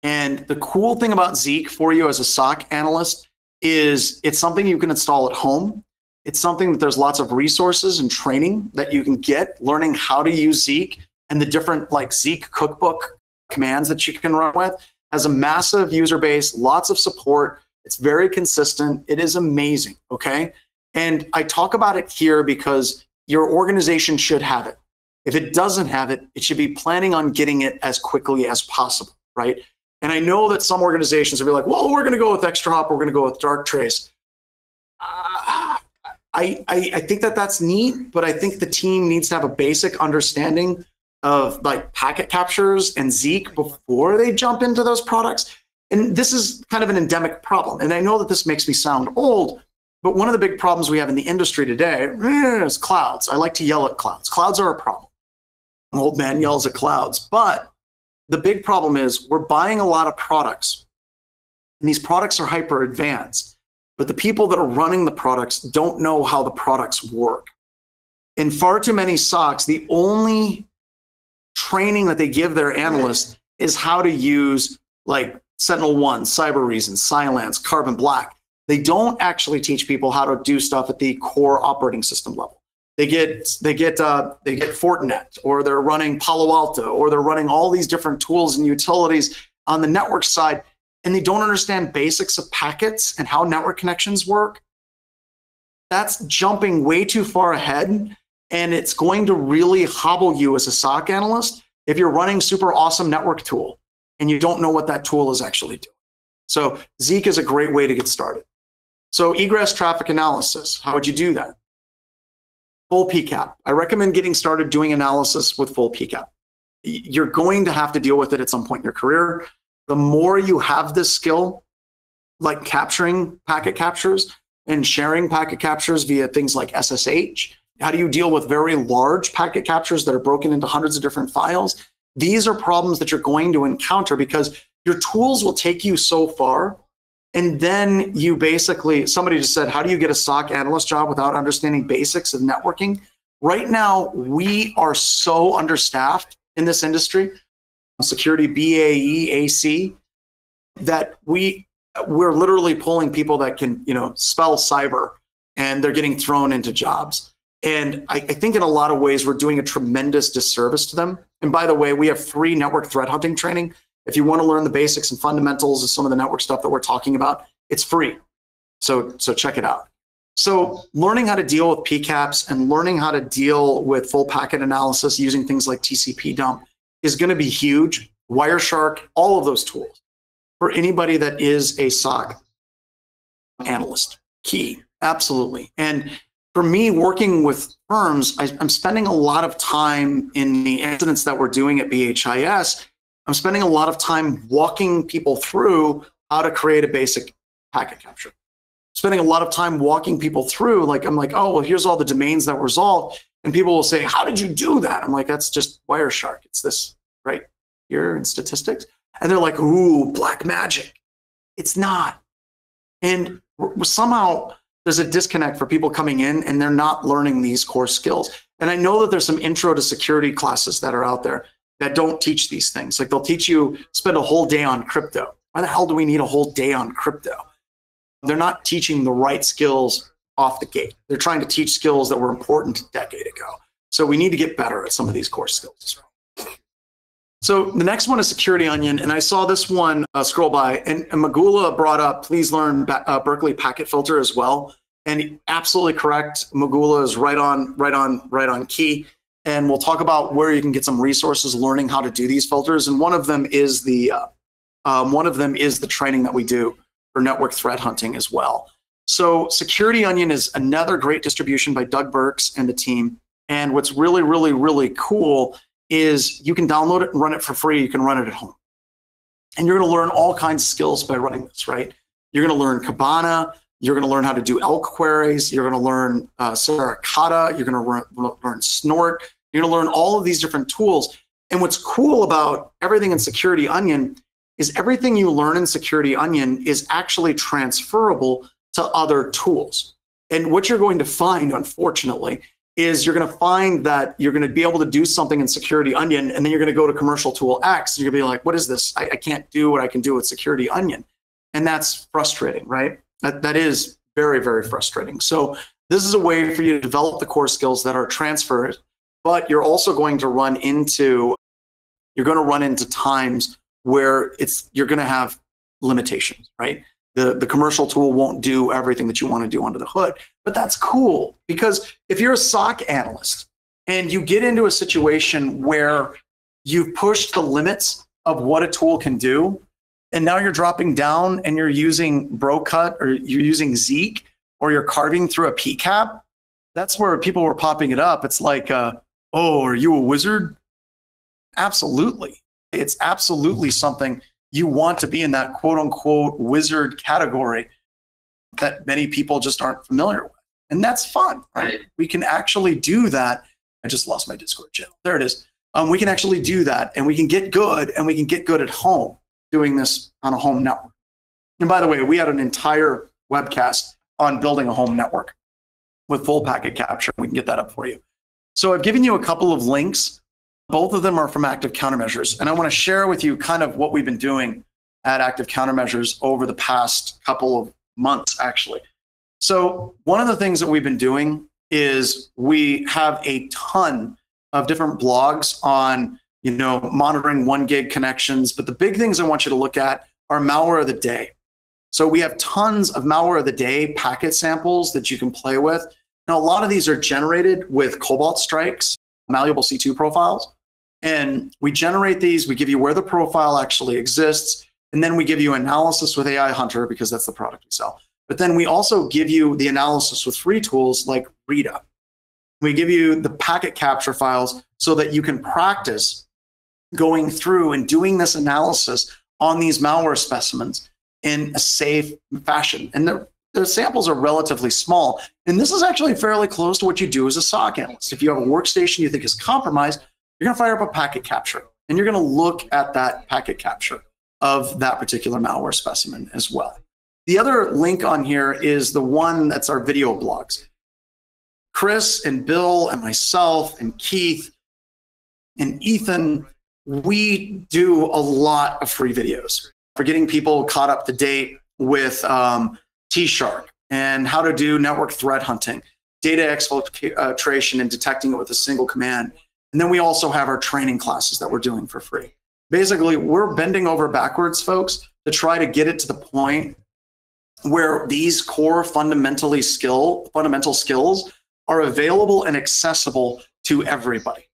And the cool thing about Zeek for you as a SOC analyst is it's something you can install at home. It's something that there's lots of resources and training that you can get, learning how to use Zeek and the different like Zeek cookbook commands that you can run with. Has a massive user base, lots of support. It's very consistent. It is amazing, okay? And I talk about it here because your organization should have it. If it doesn't have it, it should be planning on getting it as quickly as possible, right? And I know that some organizations will be like, well, we're going to go with ExtraHop, we're going to go with Darktrace. I think that that's neat, but I think the team needs to have a basic understanding of like packet captures and Zeek before they jump into those products. And this is kind of an endemic problem. And I know that this makes me sound old, but one of the big problems we have in the industry today is clouds. I like to yell at clouds. Clouds are a problem. An old man yells at clouds. But the big problem is we're buying a lot of products, and these products are hyper advanced, but the people that are running the products don't know how the products work. In far too many SOCs, the only training that they give their analysts is how to use like Sentinel-1, Cyber Reason, Cylance, Carbon Black. They don't actually teach people how to do stuff at the core operating system level. They get Fortinet, or they're running Palo Alto, or they're running all these different tools and utilities on the network side, and they don't understand basics of packets and how network connections work. That's jumping way too far ahead. And it's going to really hobble you as a SOC analyst if you're running super awesome network tool and you don't know what that tool is actually doing. So Zeek is a great way to get started. So egress traffic analysis, how would you do that? Full PCAP. I recommend getting started doing analysis with full PCAP. You're going to have to deal with it at some point in your career. The more you have this skill, like capturing packet captures and sharing packet captures via things like SSH, how do you deal with very large packet captures that are broken into hundreds of different files? These are problems that you're going to encounter because your tools will take you so far. And then you basically, somebody just said, how do you get a SOC analyst job without understanding basics of networking? Right now, we are so understaffed in this industry, security BAE, AC, that we're literally pulling people that can, spell cyber, and they're getting thrown into jobs. And I think in a lot of ways, we're doing a tremendous disservice to them. And by the way, we have free network threat hunting training. If you want to learn the basics and fundamentals of some of the network stuff that we're talking about, it's free. So check it out. So learning how to deal with PCAPs and learning how to deal with full packet analysis using things like TCP dump is going to be huge. Wireshark, all of those tools for anybody that is a SOC analyst. Key, absolutely. And for me, working with firms, I'm spending a lot of time in the incidents that we're doing at BHIS. I'm spending a lot of time walking people through how to create a basic packet capture. Spending a lot of time walking people through, like, I'm like, oh, well, here's all the domains that were resolved. And people will say, how did you do that? I'm like, that's just Wireshark. It's this right here in statistics. And they're like, ooh, black magic. It's not. And somehow there's a disconnect for people coming in and they're not learning these core skills. And I know that there's some intro to security classes that are out there that don't teach these things. Like they'll teach you, spend a whole day on crypto. Why the hell do we need a whole day on crypto? They're not teaching the right skills off the gate. They're trying to teach skills that were important a decade ago. So we need to get better at some of these core skills as well. So the next one is Security Onion. And I saw this one scroll by, and Magula brought up, please learn Berkeley Packet Filter as well. And absolutely correct. Magula is right on key. And we'll talk about where you can get some resources learning how to do these filters. And one of them is the training that we do for network threat hunting as well. So Security Onion is another great distribution by Doug Burks and the team. And what's really, really, really cool is you can download it and run it for free. You can run it at home. And you're going to learn all kinds of skills by running this, right? You're going to learn Kibana. You're going to learn how to do elk queries. You're going to learn Saracata. You're going to learn Snort. You're going to learn all of these different tools. And what's cool about everything in Security Onion is everything you learn in Security Onion is actually transferable to other tools. And what you're going to find, unfortunately, is you're going to find that you're going to be able to do something in Security Onion, and then you're going to go to commercial tool X, and you're going to be like, what is this? I can't do what I can do with Security Onion. And that's frustrating, right? That is very, very frustrating. So this is a way for you to develop the core skills that are transferred, but you're also going to run into times where you're going to have limitations, right? The commercial tool won't do everything that you want to do under the hood, but that's cool, because if you're a SOC analyst and you get into a situation where you've pushed the limits of what a tool can do, and now you're dropping down and you're using BroCut or you're using Zeek or you're carving through a PCAP, that's where people were popping it up. It's like, oh, are you a wizard? Absolutely. It's absolutely something you want to be in, that quote unquote wizard category that many people just aren't familiar with. And that's fun, right? We can actually do that. I just lost my Discord channel. There it is. We can actually do that, and we can get good, and we can get good at home doing this on a home network. And by the way, we had an entire webcast on building a home network with full packet capture. We can get that up for you. So I've given you a couple of links. Both of them are from Active Countermeasures. And I want to share with you kind of what we've been doing at Active Countermeasures over the past couple of months, actually. So one of the things that we've been doing is we have a ton of different blogs on, monitoring 1 gig connections. But the big things I want you to look at are malware of the day. So we have tons of malware of the day packet samples that you can play with. Now, a lot of these are generated with Cobalt Strike's malleable C2 profiles. And we generate these, we give you where the profile actually exists, and then we give you analysis with AI Hunter, because that's the product we sell. But then we also give you the analysis with free tools like Rita. We give you the packet capture files so that you can practice going through and doing this analysis on these malware specimens in a safe fashion. And the samples are relatively small. And this is actually fairly close to what you do as a SOC analyst. If you have a workstation you think is compromised, you're going to fire up a packet capture, and you're going to look at that packet capture of that particular malware specimen as well. The other link on here is the one that's our video blogs. Chris and Bill and myself and Keith and Ethan, we do a lot of free videos for getting people caught up to date with T-Shark and how to do network threat hunting, data exfiltration, and detecting it with a single command. And then we also have our training classes that we're doing for free. Basically, we're bending over backwards, folks, to try to get it to the point where these core fundamental skills are available and accessible to everybody.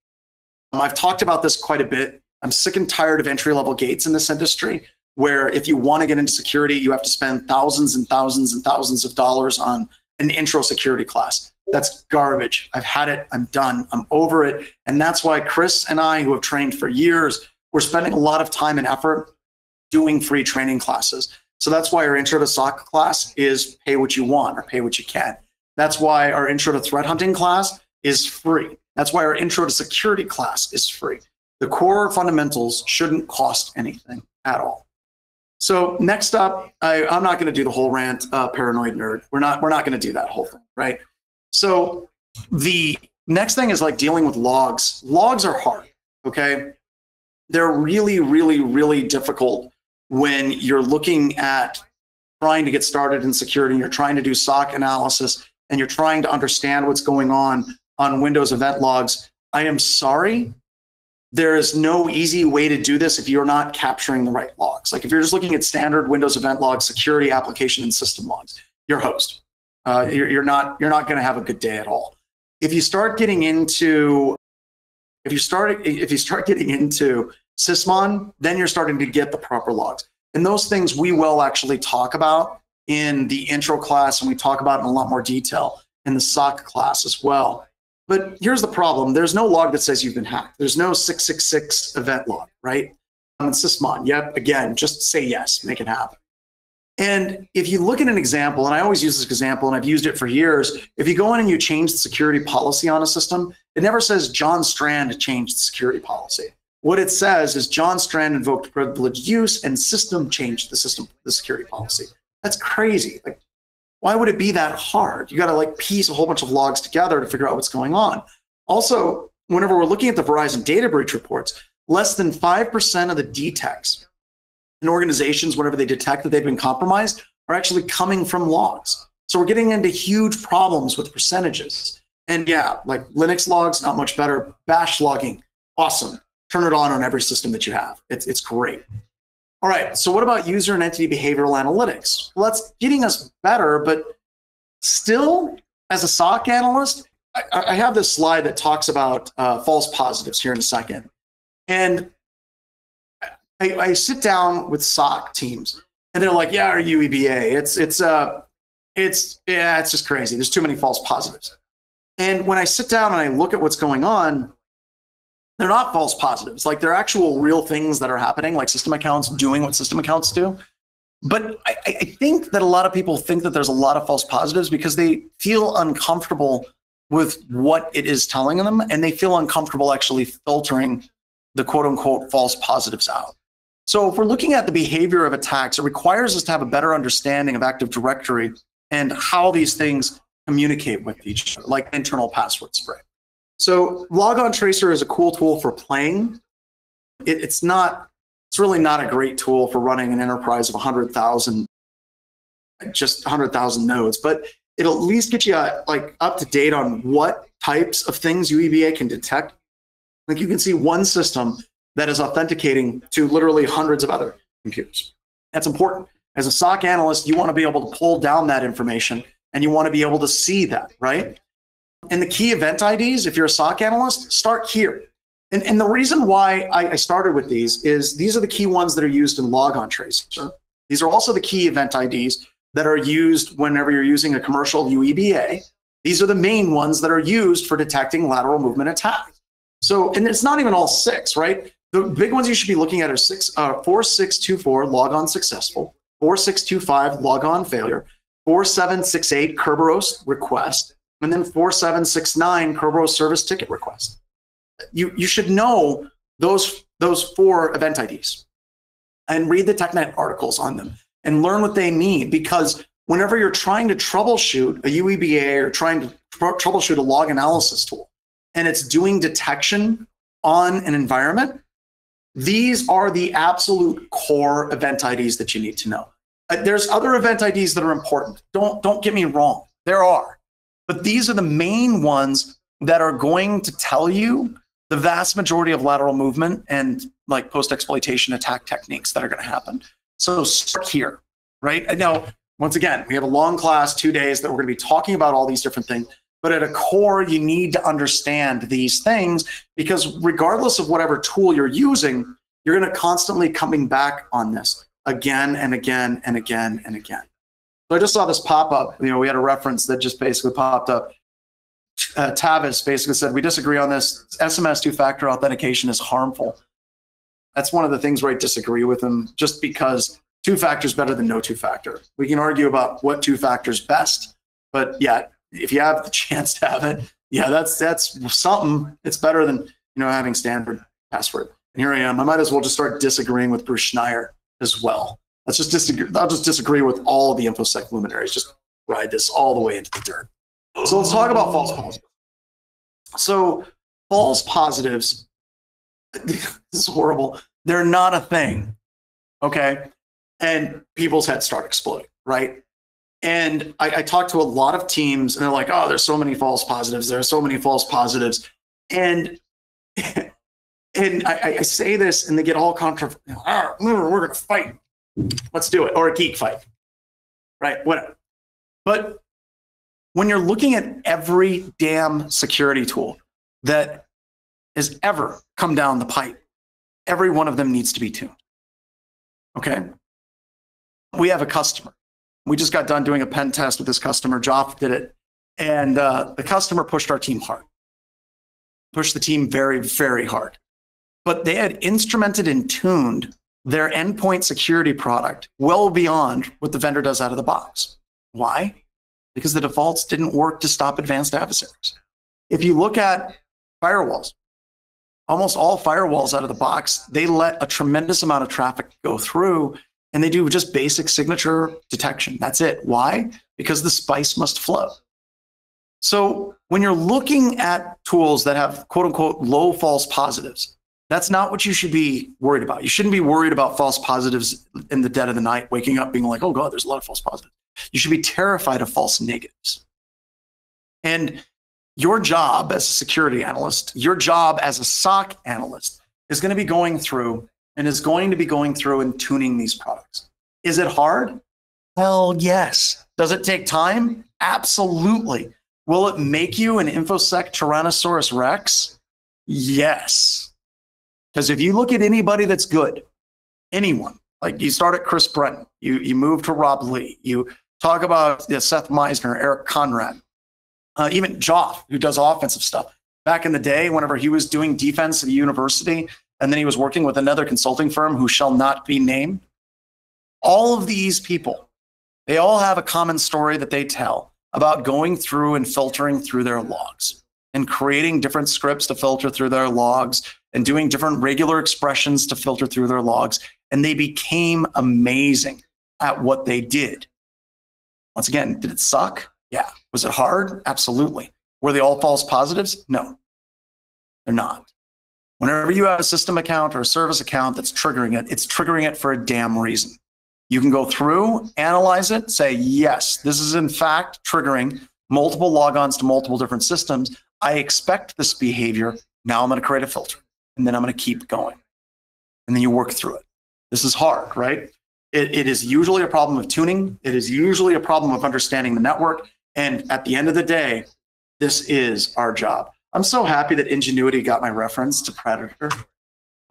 I've talked about this quite a bit. I'm sick and tired of entry-level gates in this industry, where if you want to get into security, you have to spend thousands and thousands and thousands of dollars on an intro security class. That's garbage. I've had it. I'm done. I'm over it. And that's why Chris and I, who have trained for years, we're spending a lot of time and effort doing free training classes. So that's why our Intro to SOC class is pay what you want or pay what you can. That's why our Intro to Threat Hunting class is free. That's why our Intro to Security class is free. The core fundamentals shouldn't cost anything at all. So next up, I'm not going to do the whole rant, paranoid nerd. We're not going to do that whole thing, right? So the next thing is like dealing with logs. Logs are hard, okay? They're really, really, really difficult when you're looking at trying to get started in security, and you're trying to do SOC analysis, and you're trying to understand what's going on Windows event logs. I am sorry, there is no easy way to do this if you're not capturing the right logs. Like if you're just looking at standard Windows event logs, security application and system logs, you're host. You're not going to have a good day at all. If you start getting into Sysmon, then you're starting to get the proper logs. And those things we will actually talk about in the intro class, and we talk about in a lot more detail in the SOC class as well. But here's the problem. There's no log that says you've been hacked. There's no 666 event log, right? In Sysmon, yep, again, just say yes, make it happen. And if you look at an example, and I always use this example, and I've used it for years, if you go in and you change the security policy on a system, it never says John Strand changed the security policy. what it says is John Strand invoked privileged use and system changed the security policy. That's crazy. Like, why would it be that hard? You got to like piece a whole bunch of logs together to figure out what's going on. Also, whenever we're looking at the Verizon data breach reports, less than 5% of the detects in organizations, whenever they detect that they've been compromised, are actually coming from logs. So we're getting into huge problems with percentages. And yeah, like Linux logs, not much better. Bash logging, awesome. Turn it on every system that you have. It's great. All right, so what about user and entity behavioral analytics? Well, that's getting us better, but still, as a SOC analyst, I have this slide that talks about false positives here in a second. And I sit down with SOC teams, and they're like, yeah, our UEBA, it's just crazy. There's too many false positives. And when I sit down and I look at what's going on, they're not false positives. Like, they're actual real things that are happening, like system accounts doing what system accounts do. But I think that a lot of people think that there's a lot of false positives because they feel uncomfortable with what it is telling them, and they feel uncomfortable actually filtering the quote unquote false positives out. So if we're looking at the behavior of attacks, it requires us to have a better understanding of Active Directory and how these things communicate with each other, like internal password spray. So Logon Tracer is a cool tool for playing. It's really not a great tool for running an enterprise of 100,000, just 100,000 nodes, but it'll at least get you like up to date on what types of things UEBA can detect. Like, you can see one system that is authenticating to literally hundreds of other computers. That's important. As a SOC analyst, you want to be able to pull down that information and you want to be able to see that, right? And the key event IDs, if you're a SOC analyst, start here. And the reason why I started with these is these are the key ones that are used in Logon Tracer. These are also the key event IDs that are used whenever you're using a commercial UEBA. These are the main ones that are used for detecting lateral movement attacks. So, and it's not even all 6, right? The big ones you should be looking at are 4624 logon successful, 4625 logon failure, 4768 Kerberos request, and then 4769 Kerberos service ticket request. You should know those 4 event IDs and read the TechNet articles on them and learn what they mean, because whenever you're trying to troubleshoot a UEBA or trying to troubleshoot a log analysis tool and it's doing detection on an environment, these are the absolute core event IDs that you need to know. There's other event IDs that are important. Don't get me wrong, there are. But these are the main ones that are going to tell you the vast majority of lateral movement and like post-exploitation attack techniques that are going to happen. So start here, right? Now, once again, we have a long class, 2 days, that we're going to be talking about all these different things. But at a core, you need to understand these things, because regardless of whatever tool you're using, you're going to constantly coming back on this again and again and again and again. So I just saw this pop up. You know, we had a reference that just basically popped up. Tavis basically said, we disagree on this. SMS two-factor authentication is harmful. That's one of the things where I disagree with him, just because two-factor is better than no two-factor. We can argue about what two-factor is best, but yeah, if you have the chance to have it, yeah, that's something. It's better than, you know, having standard password. And here I am. I might as well just start disagreeing with Bruce Schneier as well. Let's just disagree. I'll just disagree with all of the InfoSec luminaries. Just ride this all the way into the dirt. So let's talk about false positives. So false positives, this is horrible. They're not a thing, okay? And people's heads start exploding, right? And I talk to a lot of teams, and they're like, oh, there's so many false positives. There are so many false positives. And I say this, and they get all controversial. We're going to fight. Let's do it. Or a geek fight, right? Whatever. But when you're looking at every damn security tool that has ever come down the pipe, every one of them needs to be tuned. Okay? We have a customer. We just got done doing a pen test with this customer. Joff did it. And the customer pushed our team hard. Pushed the team very, very hard. But they had instrumented and tuned their endpoint security product well beyond what the vendor does out of the box. Why? Because the defaults didn't work to stop advanced adversaries. If you look at firewalls, almost all firewalls out of the box, they let a tremendous amount of traffic go through, and they do just basic signature detection. That's it. Why? Because the spice must flow. So when you're looking at tools that have quote unquote low false positives, that's not what you should be worried about. You shouldn't be worried about false positives in the dead of the night, waking up being like, oh God, there's a lot of false positives. You should be terrified of false negatives. And your job as a security analyst, your job as a SOC analyst is going to be going through and tuning these products. Is it hard? Well, yes. Does it take time? Absolutely. Will it make you an InfoSec Tyrannosaurus Rex? Yes. Because if you look at anybody that's good, anyone, like you start at Chris Brennan, you move to Rob Lee, you talk about Seth Meisner, Eric Conrad, even Joff, who does offensive stuff. Back in the day, whenever he was doing defense at a university, and then he was working with another consulting firm who shall not be named, all of these people, they all have a common story that they tell about going through and filtering through their logs and creating different scripts to filter through their logs and doing different regular expressions to filter through their logs. And they became amazing at what they did. Once again, did it suck? Yeah. Was it hard? Absolutely. Were they all false positives? No, they're not. Whenever you have a system account or a service account that's triggering it, it's triggering it for a damn reason. You can go through, analyze it, say, yes, this is in fact triggering multiple logons to multiple different systems. I expect this behavior. Now I'm going to create a filter, and then I'm going to keep going. And then you work through it. This is hard, right? It is usually a problem of tuning. It is usually a problem of understanding the network. And at the end of the day, this is our job. I'm so happy that Ingenuity got my reference to Predator.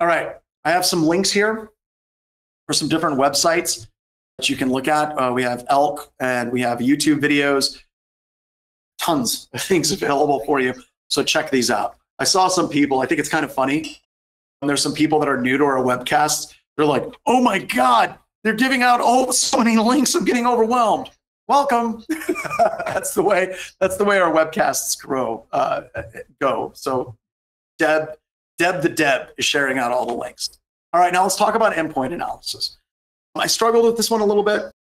All right, I have some links here for some different websites that you can look at. We have Elk and we have YouTube videos, tons of things available for you. So check these out. I saw some people, I think it's kind of funny. And there's some people that are new to our webcasts. They're like, oh my God, they're giving out so many links. I'm getting overwhelmed. Welcome. That's the way our webcasts go. So Deb is sharing out all the links. All right, now let's talk about endpoint analysis. I struggled with this one a little bit,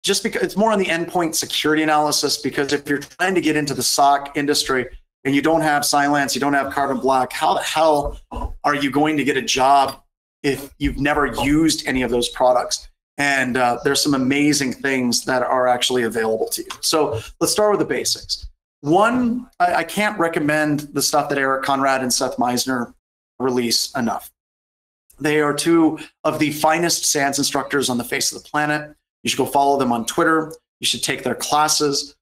just because it's more on the endpoint security analysis, because if you're trying to get into the SOC industry and you don't have Cylance, you don't have Carbon Black, how the hell are you going to get a job if you've never used any of those products? And there's some amazing things that are actually available to you. So let's start with the basics. One, I can't recommend the stuff that Eric Conrad and Seth Meisner release enough. They are two of the finest SANS instructors on the face of the planet. You should go follow them on Twitter. You should take their classes.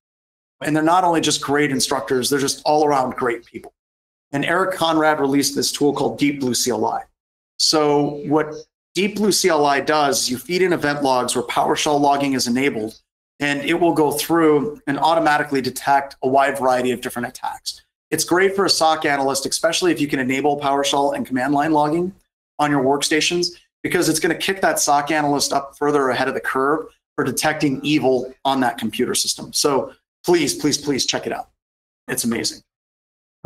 And they're not only just great instructors, they're just all around great people. And Eric Conrad released this tool called Deep Blue CLI. So what Deep Blue CLI does is you feed in event logs where PowerShell logging is enabled, and it will go through and automatically detect a wide variety of different attacks. It's great for a SOC analyst, especially if you can enable PowerShell and command line logging on your workstations, because it's going to kick that SOC analyst up further ahead of the curve for detecting evil on that computer system. So please, please, please check it out. It's amazing.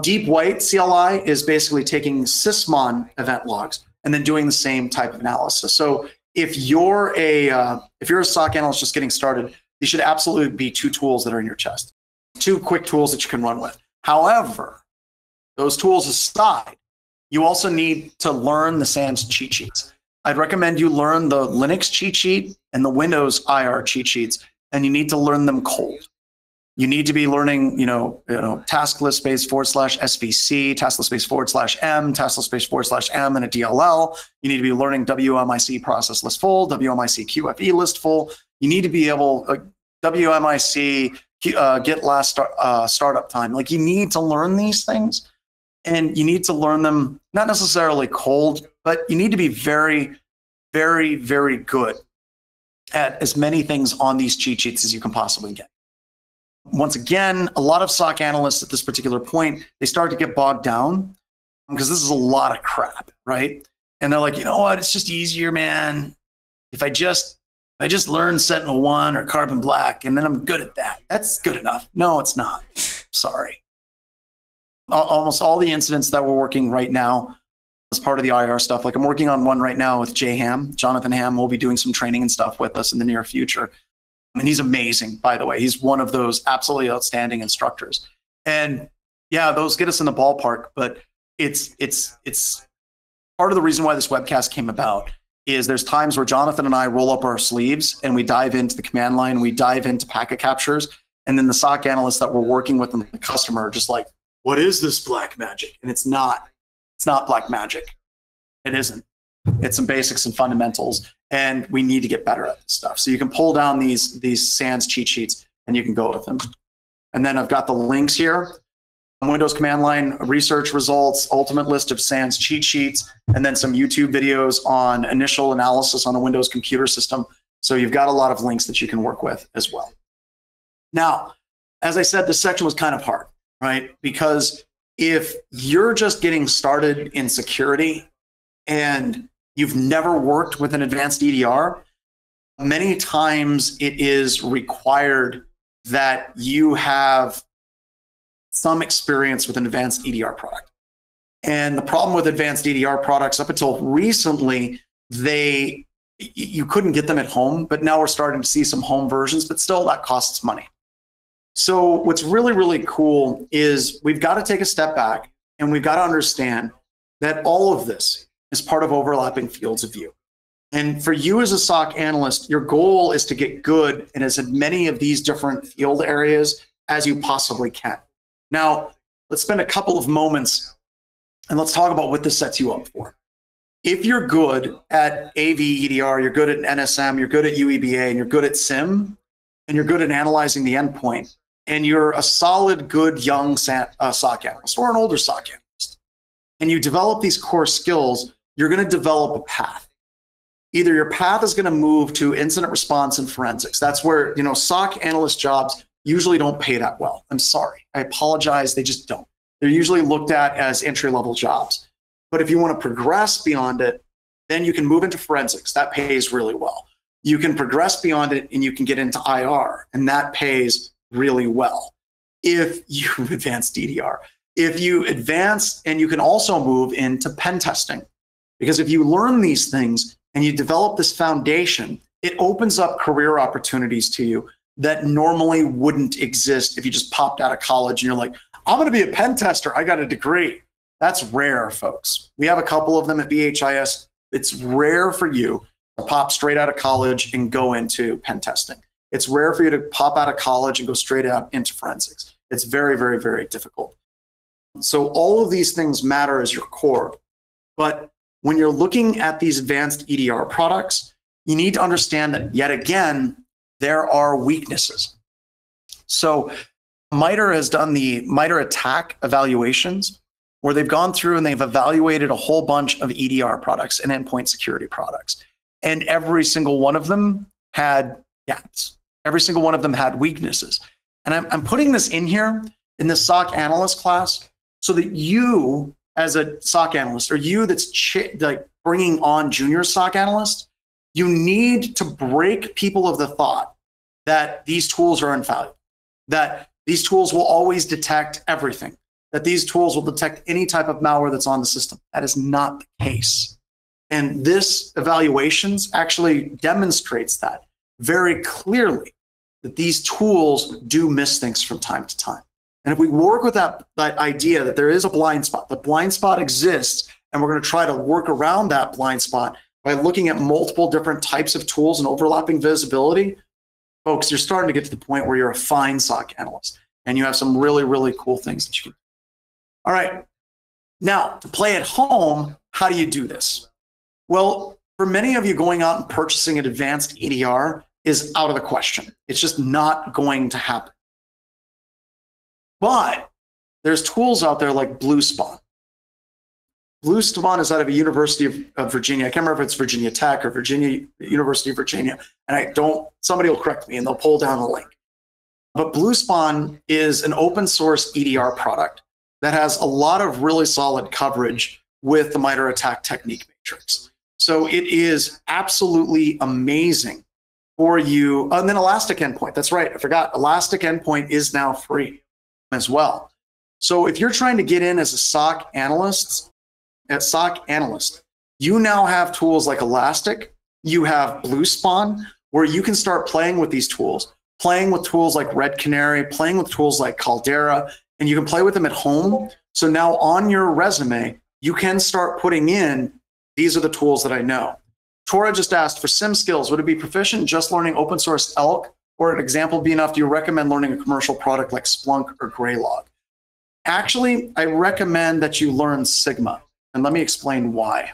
Deep White CLI is basically taking Sysmon event logs and then doing the same type of analysis. So if you're a SOC analyst just getting started, these should absolutely be two tools that are in your chest. Two quick tools that you can run with. However, those tools aside, you also need to learn the SANS cheat sheets. I'd recommend you learn the Linux cheat sheet and the Windows IR cheat sheets, and you need to learn them cold. You need to be learning, task list space /SVC, task list space /M, task list space /M, and a DLL. You need to be learning WMIC process list full, WMIC QFE list full. You need to be able WMIC get last startup time. Like, you need to learn these things, and you need to learn them not necessarily cold, but you need to be very, very, very good at as many things on these cheat sheets as you can possibly get. Once again, a lot of SOC analysts at this particular point, they start to get bogged down because this is a lot of crap, right? And they're like, you know what? It's just easier, man. If I just learn Sentinel-1 or Carbon Black, and then I'm good at that. That's good enough. No, it's not. Sorry. almost all the incidents that we're working right now as part of the IR stuff. Like I'm working on one right now with Jay Ham. Jonathan Ham will be doing some training and stuff with us in the near future. And he's amazing, by the way. He's one of those absolutely outstanding instructors. And yeah, those get us in the ballpark, but it's part of the reason why this webcast came about is there's times where Jonathan and I roll up our sleeves and we dive into the command line, we dive into packet captures, and then the SOC analysts that we're working with and the customer are just like, what is this black magic? And it's not black magic. It isn't. It's some basics and fundamentals, and we need to get better at this stuff. So you can pull down these SANS cheat sheets and you can go with them. And then I've got the links here. Windows command line research results, ultimate list of SANS cheat sheets, and then some YouTube videos on initial analysis on a Windows computer system. So you've got a lot of links that you can work with as well. Now, as I said, this section was kind of hard, right? Because if you're just getting started in security and you've never worked with an advanced EDR, many times it is required that you have some experience with an advanced EDR product. And the problem with advanced EDR products, up until recently, you couldn't get them at home, but now we're starting to see some home versions, but still that costs money. So what's really, really cool is we've got to take a step back and we've got to understand that all of this is part of overlapping fields of view. And for you as a SOC analyst, your goal is to get good in as many of these different field areas as you possibly can. Now, let's spend a couple of moments and let's talk about what this sets you up for. If you're good at AV EDR, you're good at NSM, you're good at UEBA, and you're good at SIM, and you're good at analyzing the endpoint, and you're a solid, good, young SOC analyst or an older SOC analyst, and you develop these core skills, you're going to develop a path. Either your path is going to move to incident response and forensics. That's where, SOC analyst jobs usually don't pay that well. I'm sorry. I apologize. They just don't. They're usually looked at as entry-level jobs. But if you want to progress beyond it, then you can move into forensics. That pays really well. You can progress beyond it and you can get into IR, and that pays really well. If you advance DDR, if you advance, and you can also move into pen testing, because if you learn these things and you develop this foundation, it opens up career opportunities to you that normally wouldn't exist if you just popped out of college and you're like, I'm going to be a pen tester. I got a degree. That's rare, folks. We have a couple of them at BHIS. It's rare for you to pop straight out of college and go into pen testing. It's rare for you to pop out of college and go straight out into forensics. It's very, very, very difficult. So all of these things matter as your core. But when you're looking at these advanced EDR products, you need to understand that, yet again, there are weaknesses. So MITRE has done the MITRE ATT&CK evaluations, where they've gone through and they've evaluated a whole bunch of EDR products and endpoint security products. And every single one of them had gaps. Every single one of them had weaknesses. And I'm putting this in here in the SOC analyst class so that you, as a SOC analyst, or you that's like bringing on junior SOC analysts, you need to break people of the thought that these tools are infallible, that these tools will always detect everything, that these tools will detect any type of malware that's on the system. That is not the case. And this evaluations actually demonstrates that very clearly, that these tools do miss things from time to time. And if we work with that idea that there is a blind spot, the blind spot exists, and we're going to try to work around that blind spot by looking at multiple different types of tools and overlapping visibility, folks, you're starting to get to the point where you're a fine SOC analyst and you have some really, really cool things that you can do. All right. Now, to play at home, how do you do this? Well, for many of you, going out and purchasing an advanced EDR is out of the question. It's just not going to happen. But there's tools out there like BlueSpawn. BlueSpawn is out of a University of Virginia. I can't remember if it's Virginia Tech or University of Virginia. And somebody will correct me and they'll pull down the link. But BlueSpawn is an open source EDR product that has a lot of really solid coverage with the MITRE ATT&CK technique matrix. So it is absolutely amazing for you. And then Elastic Endpoint, that's right, I forgot. Elastic Endpoint is now free as well. So if you're trying to get in as a SOC analyst, you now have tools like Elastic, you have Blue Spawn, where you can start playing with these tools, playing with tools like Red Canary, playing with tools like Caldera, and you can play with them at home. So now on your resume, you can start putting in, these are the tools that I know. Tora just asked, for sim skills, would it be proficient just learning open source ELK, or an example be enough? Do you recommend learning a commercial product like Splunk or Graylog? Actually, I recommend that you learn Sigma, and let me explain why.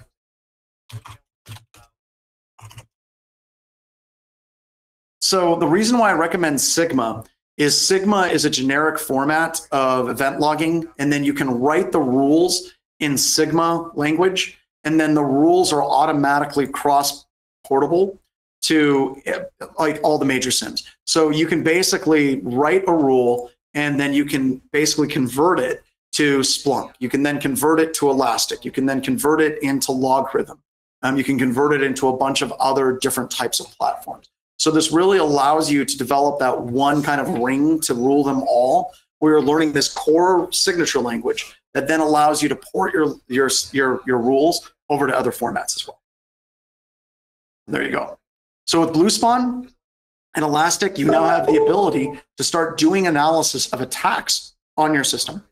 So the reason why I recommend Sigma is a generic format of event logging, and then you can write the rules in Sigma language, and then the rules are automatically cross-portable to like all the major SIMs. So you can basically write a rule, and then you can basically convert it to Splunk. You can then convert it to Elastic. You can then convert it into Logarithm. You can convert it into a bunch of other different types of platforms. So this really allows you to develop that one kind of ring to rule them all, where you're learning this core signature language that then allows you to port your rules over to other formats as well. There you go. So with Blue Spawn and Elastic, you now have the ability to start doing analysis of attacks on your system.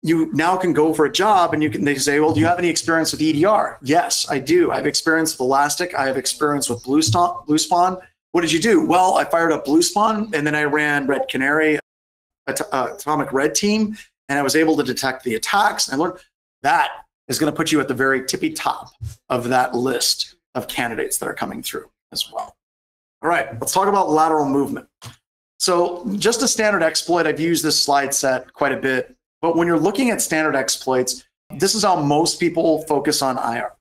You now can go for a job and they say, well, do you have any experience with EDR? Yes, I do. I have experience with Elastic. I have experience with Blue Spawn. What did you do? Well, I fired up Blue Spawn, and then I ran Red Canary, Atomic Red Team, and I was able to detect the attacks. And I learned that is going to put you at the very tippy top of that list of candidates that are coming through as well. All right, let's talk about lateral movement. So just a standard exploit, I've used this slide set quite a bit. But when you're looking at standard exploits, this is how most people focus on IR.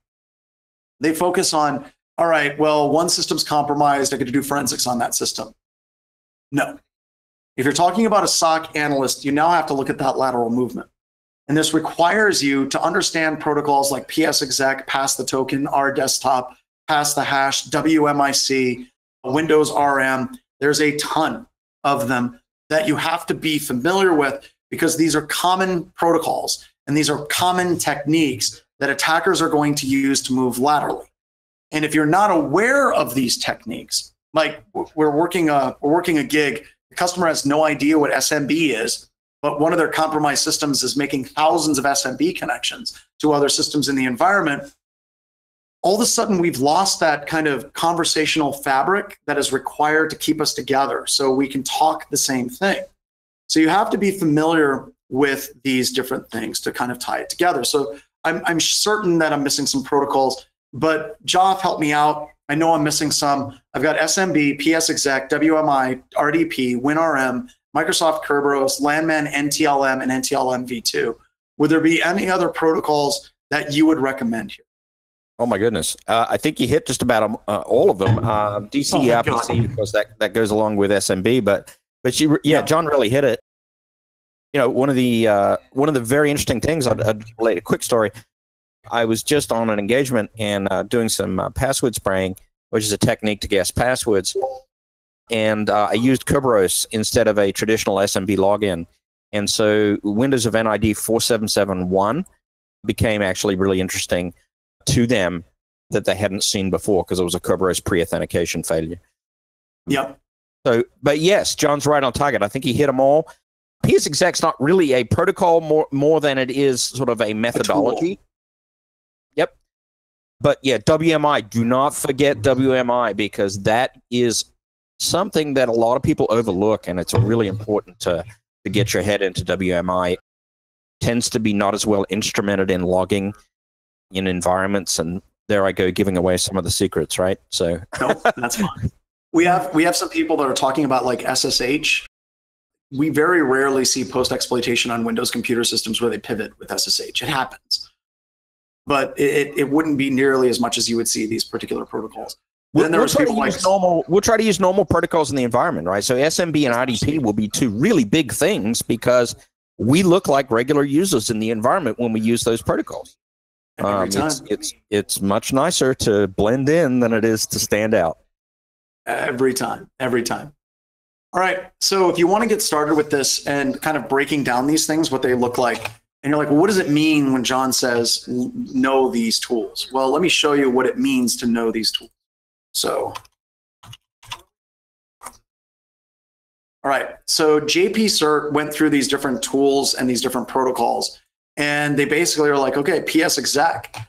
They focus on, all right, well, one system's compromised, I got to do forensics on that system. No. If you're talking about a SOC analyst, you now have to look at that lateral movement. And this requires you to understand protocols like PsExec, pass the token, rdesktop, pass the hash, WMIC, Windows RM. There's a ton of them that you have to be familiar with, because these are common protocols and these are common techniques that attackers are going to use to move laterally. And if you're not aware of these techniques, like we're working a gig, the customer has no idea what SMB is, but one of their compromised systems is making thousands of SMB connections to other systems in the environment. All of a sudden, we've lost that kind of conversational fabric that is required to keep us together so we can talk the same thing. So you have to be familiar with these different things to kind of tie it together. So I'm certain that I'm missing some protocols, but Joff helped me out. I know I'm missing some. I've got SMB, PsExec, WMI, RDP, WinRM, Microsoft Kerberos, Landman, NTLM, and NTLM v2. Would there be any other protocols that you would recommend here? Oh my goodness. I think you hit just about all of them. DCRPC, of course, that goes along with SMB, but John really hit it. You know, one of the very interesting things, I'd relate a quick story. I was just on an engagement and doing some password spraying, which is a technique to guess passwords. And I used Kerberos instead of a traditional SMB login. And so Windows Event ID 4771 became actually really interesting to them that they hadn't seen before, because it was a Kerberos pre-authentication failure. Yep. So, but yes, John's right on target. I think he hit them all. PsExec's not really a protocol more than it is sort of a methodology. Yep. But yeah, WMI, do not forget WMI, because that is something that a lot of people overlook, and it's really important to get your head into WMI. Tends to be not as well instrumented in logging in environments, and there I go giving away some of the secrets, right? So no, that's fine. We have some people that are talking about like SSH. We very rarely see post-exploitation on Windows computer systems where they pivot with SSH. It happens, but it wouldn't be nearly as much as you would see these particular protocols. Then we'll try to use normal protocols in the environment, right? So SMB and RDP will be two really big things, because we look like regular users in the environment when we use those protocols. It's much nicer to blend in than it is to stand out. Every time. All right. So if you want to get started with this and kind of breaking down these things, what they look like, and you're like, well, what does it mean when John says know these tools? Well, let me show you what it means to know these tools. So, all right. So JP-Cert went through these different tools and these different protocols, and they basically are like, okay, PS-Exec.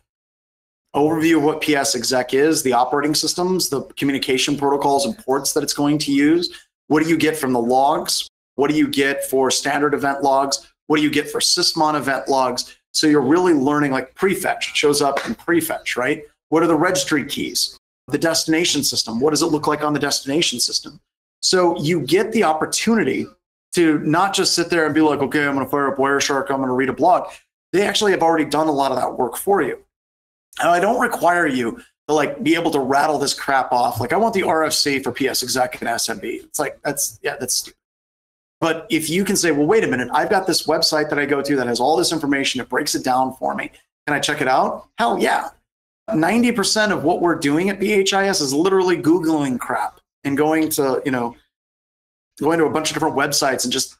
Overview of what PS-Exec is, the operating systems, the communication protocols and ports that it's going to use. What do you get from the logs? What do you get for standard event logs? What do you get for sysmon event logs? So you're really learning, like prefetch. It shows up in prefetch, right? What are the registry keys? The destination system. What does it look like on the destination system? So you get the opportunity to not just sit there and be like, okay, I'm going to fire up Wireshark, I'm going to read a blog. They actually have already done a lot of that work for you. And I don't require you to like be able to rattle this crap off. Like I want the RFC for PS-Exec and SMB. It's like, that's stupid. But if you can say, well, wait a minute, I've got this website that I go to that has all this information, it breaks it down for me. Can I check it out? Hell yeah. 90% of what we're doing at BHIS is literally Googling crap and going to a bunch of different websites and just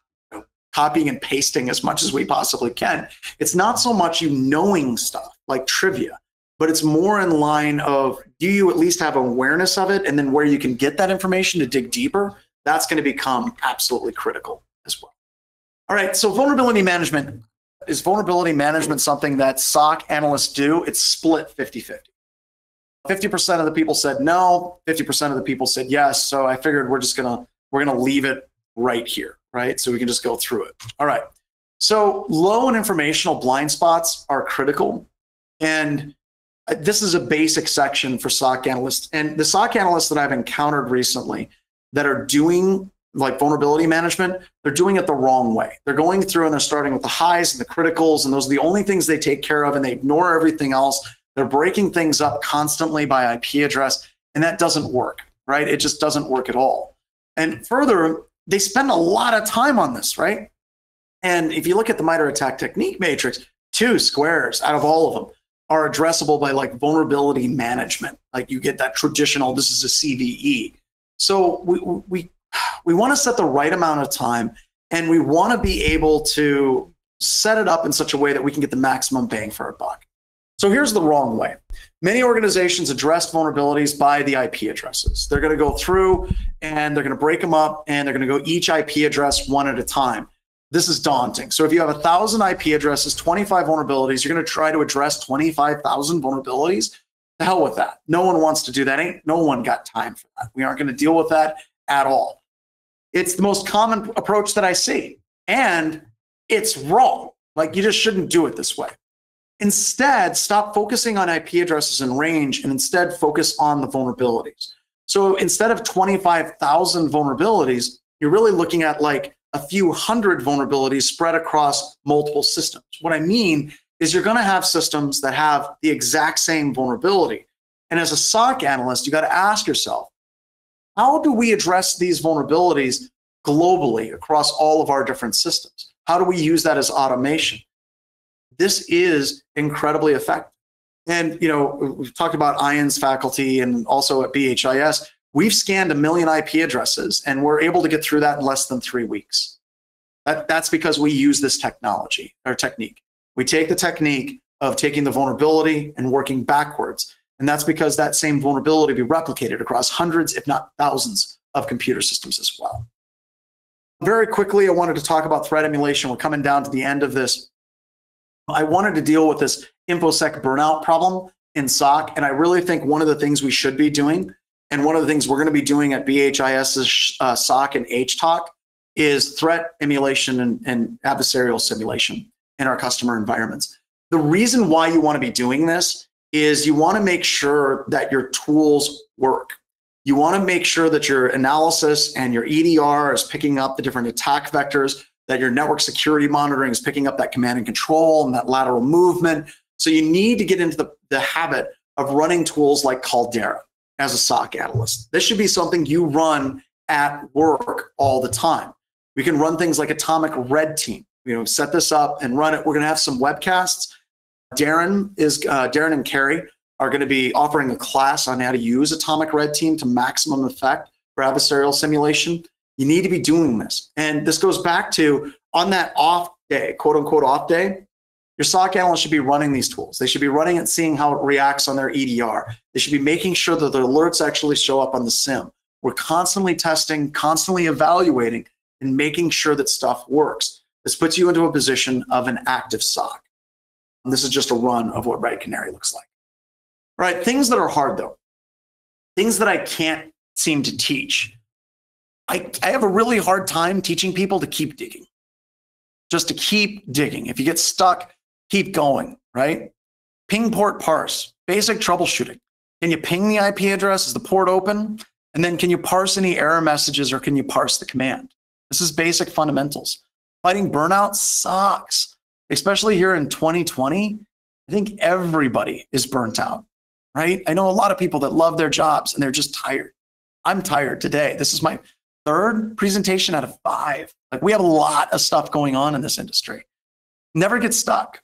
copying and pasting as much as we possibly can. It's not so much you knowing stuff like trivia, but it's more in line of, do you at least have awareness of it? And then where you can get that information to dig deeper, that's going to become absolutely critical as well. All right, so vulnerability management. Is vulnerability management something that SOC analysts do? It's split 50-50. 50% of the people said no, 50% of the people said yes. So I figured we're gonna leave it right here, right? So we can just go through it. All right. So low and informational blind spots are critical. And this is a basic section for SOC analysts. And the SOC analysts that I've encountered recently that are doing like vulnerability management, they're doing it the wrong way. They're going through and they're starting with the highs and the criticals, and those are the only things they take care of, and they ignore everything else. They're breaking things up constantly by IP address, and that doesn't work, right? It just doesn't work at all. And further, they spend a lot of time on this, right? And if you look at the MITRE ATT&CK technique matrix, 2 squares out of all of them are addressable by like vulnerability management. Like you get that traditional, this is a CVE. So we want to set the right amount of time, and we want to be able to set it up in such a way that we can get the maximum bang for our buck. So here's the wrong way. Many organizations address vulnerabilities by the IP addresses. They're going to go through and they're going to break them up, and they're going to go each IP address one at a time. This is daunting. So if you have 1,000 IP addresses, 25 vulnerabilities, you're going to try to address 25,000 vulnerabilities. The hell with that. No one wants to do that. Ain't no one got time for that. We aren't going to deal with that at all. It's the most common approach that I see, and it's wrong. Like you just shouldn't do it this way. Instead, stop focusing on IP addresses and range, and instead focus on the vulnerabilities. So instead of 25,000 vulnerabilities, you're really looking at like a few hundred vulnerabilities spread across multiple systems. What I mean is you're going to have systems that have the exact same vulnerability. And as a SOC analyst, you got to ask yourself, how do we address these vulnerabilities globally across all of our different systems? How do we use that as automation? This is incredibly effective. And we've talked about IANS faculty and also at BHIS. We've scanned 1 million IP addresses, and we're able to get through that in less than 3 weeks. That's because we use this technology or technique. We take the technique of taking the vulnerability and working backwards. And that's because that same vulnerability be replicated across hundreds, if not thousands, of computer systems as well. Very quickly, I wanted to talk about threat emulation. We're coming down to the end of this. I wanted to deal with this Infosec burnout problem in SOC, and I really think one of the things we should be doing, and one of the things we're going to be doing at BHIS's SOC and HTOC, is threat emulation and adversarial simulation in our customer environments. The reason why you want to be doing this is you want to make sure that your tools work. You want to make sure that your analysis and your EDR is picking up the different attack vectors, that your network security monitoring is picking up that command and control and that lateral movement. So you need to get into the habit of running tools like Caldera as a SOC analyst. This should be something you run at work all the time. We can run things like Atomic Red Team. Set this up and run it. We're going to have some webcasts. Darren and Carrie are going to be offering a class on how to use Atomic Red Team to maximum effect for adversarial simulation. You need to be doing this. And this goes back to on that off day, quote unquote off day, your SOC analyst should be running these tools. They should be running it, seeing how it reacts on their EDR. They should be making sure that the alerts actually show up on the SIM. We're constantly testing, constantly evaluating, and making sure that stuff works. This puts you into a position of an active SOC. And this is just a run of what Red Canary looks like. All right, things that are hard though. Things that I can't seem to teach. I have a really hard time teaching people to keep digging. Just to keep digging. If you get stuck, keep going, right? Ping port parse, basic troubleshooting. Can you ping the IP address? Is the port open? And then can you parse any error messages or can you parse the command? This is basic fundamentals. Fighting burnout sucks, especially here in 2020. I think everybody is burnt out, right? I know a lot of people that love their jobs and they're just tired. I'm tired today. This is my 3rd presentation out of 5. Like, we have a lot of stuff going on in this industry. Never get stuck.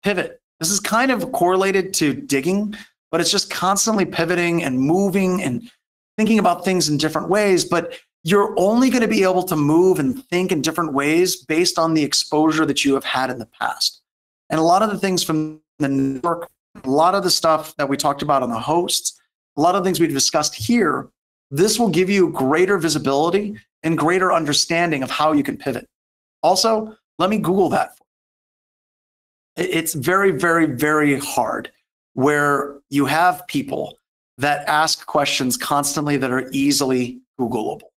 Pivot. This is kind of correlated to digging, but it's just constantly pivoting and moving and thinking about things in different ways. But you're only going to be able to move and think in different ways based on the exposure that you have had in the past. And a lot of the things from the network, a lot of the stuff that we talked about on the hosts, a lot of things we've discussed here, this will give you greater visibility and greater understanding of how you can pivot. Also, let me Google that. It's very, very, very hard where you have people that ask questions constantly that are easily Googleable.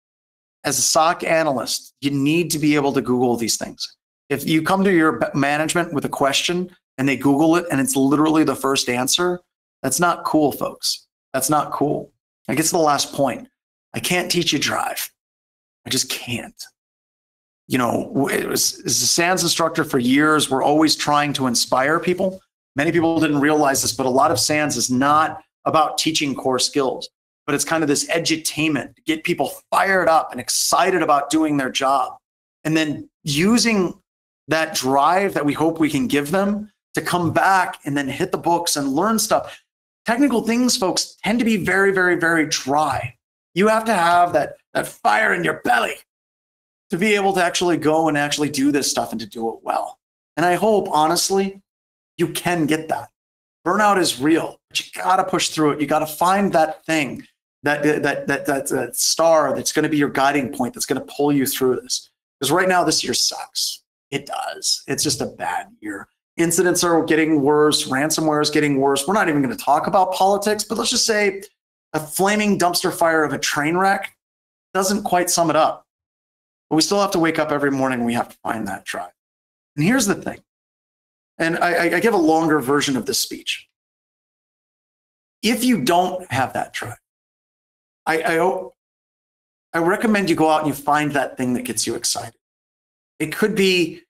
As a SOC analyst, you need to be able to Google these things. If you come to your management with a question and they Google it and it's literally the first answer, that's not cool, folks. That's not cool. I get to the last point. I can't teach you drive. I just can't. You know, as a SANS instructor for years, we're always trying to inspire people. Many people didn't realize this, but a lot of SANS is not about teaching core skills, but it's kind of this edutainment to get people fired up and excited about doing their job. And then using that drive that we hope we can give them to come back and then hit the books and learn stuff. Technical things, folks, tend to be very, very, very dry. You have to have that fire in your belly to be able to actually go and actually do this stuff and to do it well. And I hope, honestly, you can get that. Burnout is real, but you gotta push through it. You gotta find that thing, that star that's gonna be your guiding point, that's gonna pull you through this. Because right now, this year sucks. It does. It's just a bad year. Incidents are getting worse. Ransomware is getting worse. We're not even going to talk about politics, but let's just say a flaming dumpster fire of a train wreck doesn't quite sum it up. But we still have to wake up every morning and we have to find that drive. And here's the thing. And I give a longer version of this speech. If you don't have that drive, I recommend you go out and you find that thing that gets you excited. It could be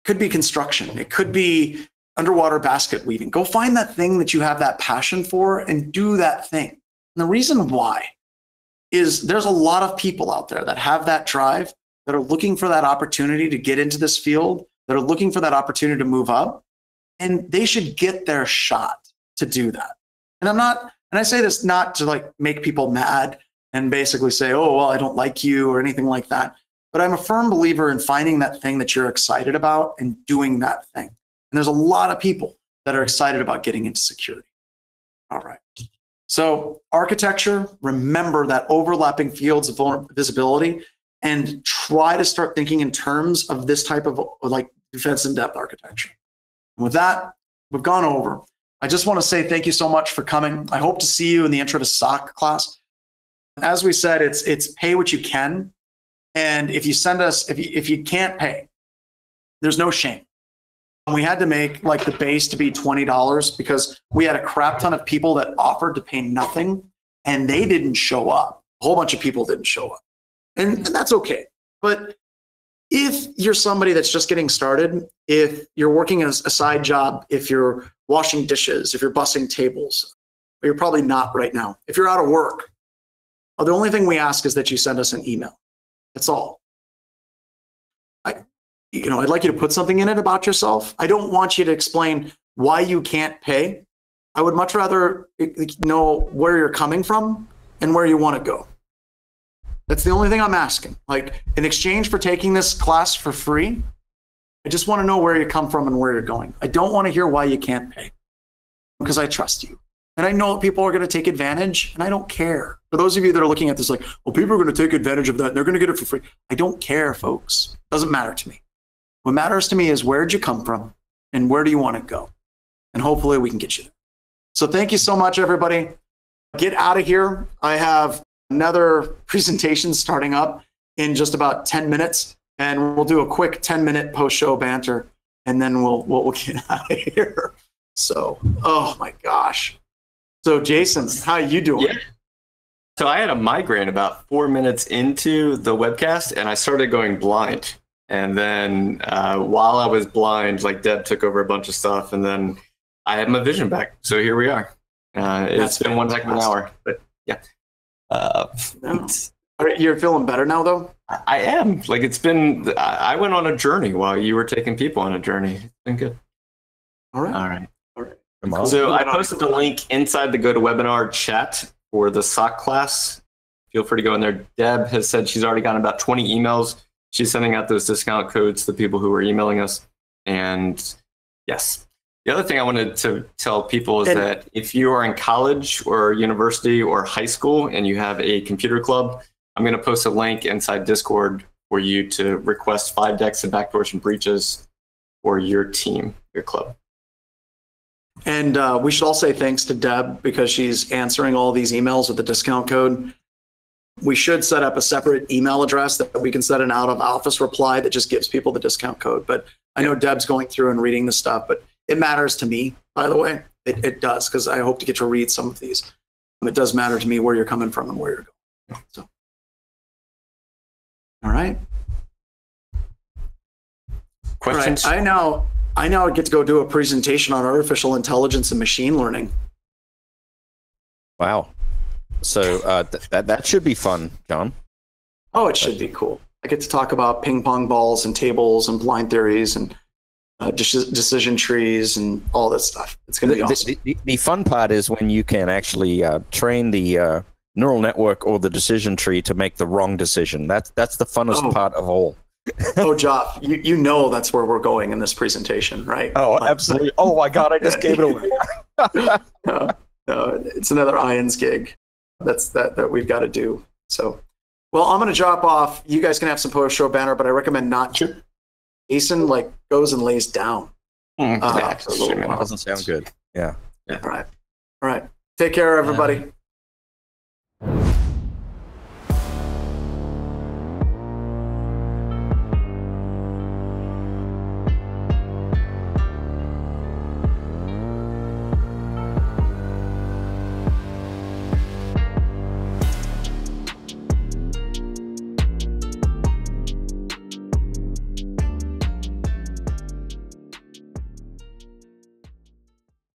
construction. It could be underwater basket weaving. Go find that thing that you have that passion for and do that thing. And the reason why is there's a lot of people out there that have that drive, that are looking for that opportunity to get into this field, that are looking for that opportunity to move up, and they should get their shot to do that. And I say this not to like make people mad and basically say, oh, well, I don't like you or anything like that. But I'm a firm believer in finding that thing that you're excited about and doing that thing. And there's a lot of people that are excited about getting into security. All right. So architecture, remember that overlapping fields of visibility and try to start thinking in terms of this type of like defense in depth architecture. And with that, we've gone over. I just want to say thank you so much for coming. I hope to see you in the Intro to SOC class. As we said, it's pay what you can. And if you send us, if you can't pay, there's no shame. We had to make like the base to be $20 because we had a crap ton of people that offered to pay nothing and they didn't show up. A whole bunch of people didn't show up. And that's okay. But if you're somebody that's just getting started, if you're working as a side job, if you're washing dishes, if you're bussing tables, but you're probably not right now. If you're out of work, well, the only thing we ask is that you send us an email. That's all. I'd like you to put something in it about yourself. I don't want you to explain why you can't pay. I would much rather know where you're coming from and where you want to go. That's the only thing I'm asking. Like, in exchange for taking this class for free, I just want to know where you come from and where you're going. I don't want to hear why you can't pay, because I trust you. And I know people are going to take advantage, and I don't care. For those of you that are looking at this like, well, people are going to take advantage of that, and they're going to get it for free. I don't care, folks. It doesn't matter to me. What matters to me is, where'd you come from, and where do you want to go? And hopefully we can get you there. So thank you so much, everybody. Get out of here. I have another presentation starting up in just about 10 minutes, and we'll do a quick 10-minute post-show banter, and then we'll get out of here. So, oh my gosh. So Jason, how you doing? Yeah. So I had a migraine about 4 minutes into the webcast, and I started going blind. And then while I was blind, like Deb took over a bunch of stuff, and then I had my vision back. So here we are. It's been one heck of an hour, but yeah. You're feeling better now, though? I am. Like, it's been, I went on a journey while you were taking people on a journey. It's been good. All right. All right. All right. So I posted the link inside the GoToWebinar chat for the SOC class. Feel free to go in there. Deb has said she's already gotten about 20 emails. She's sending out those discount codes to the people who are emailing us. And yes. The other thing I wanted to tell people is that if you are in college or university or high school and you have a computer club, I'm going to post a link inside Discord for you to request 5 decks and backdoors and breaches for your team, your club. And we should all say thanks to Deb, because she's answering all these emails with the discount code. We should set up a separate email address that we can set an out of office reply that just gives people the discount code. But I know Deb's going through and reading the stuff, but it matters to me, by the way. It does, because I hope to get to read some of these. It does matter to me where you're coming from and where you're going. So, all right. Questions? All right. I now get to go do a presentation on artificial intelligence and machine learning. Wow. So that should be fun, John. Oh, it should be cool. I get to talk about ping pong balls and tables and blind theories and decision trees and all that stuff. It's going to be awesome. The fun part is when you can actually train the neural network or the decision tree to make the wrong decision. That's the funnest part of all. Oh, Joff, you know that's where we're going in this presentation, right? Oh, absolutely. Oh my God, I just gave it away. No, it's another Ian's gig. That we've got to do. So, well, I'm going to drop off. You guys can have some post-show banner, but I recommend not. Sure. Jason goes and lays down. That doesn't sound good. Yeah. All right. Take care, everybody.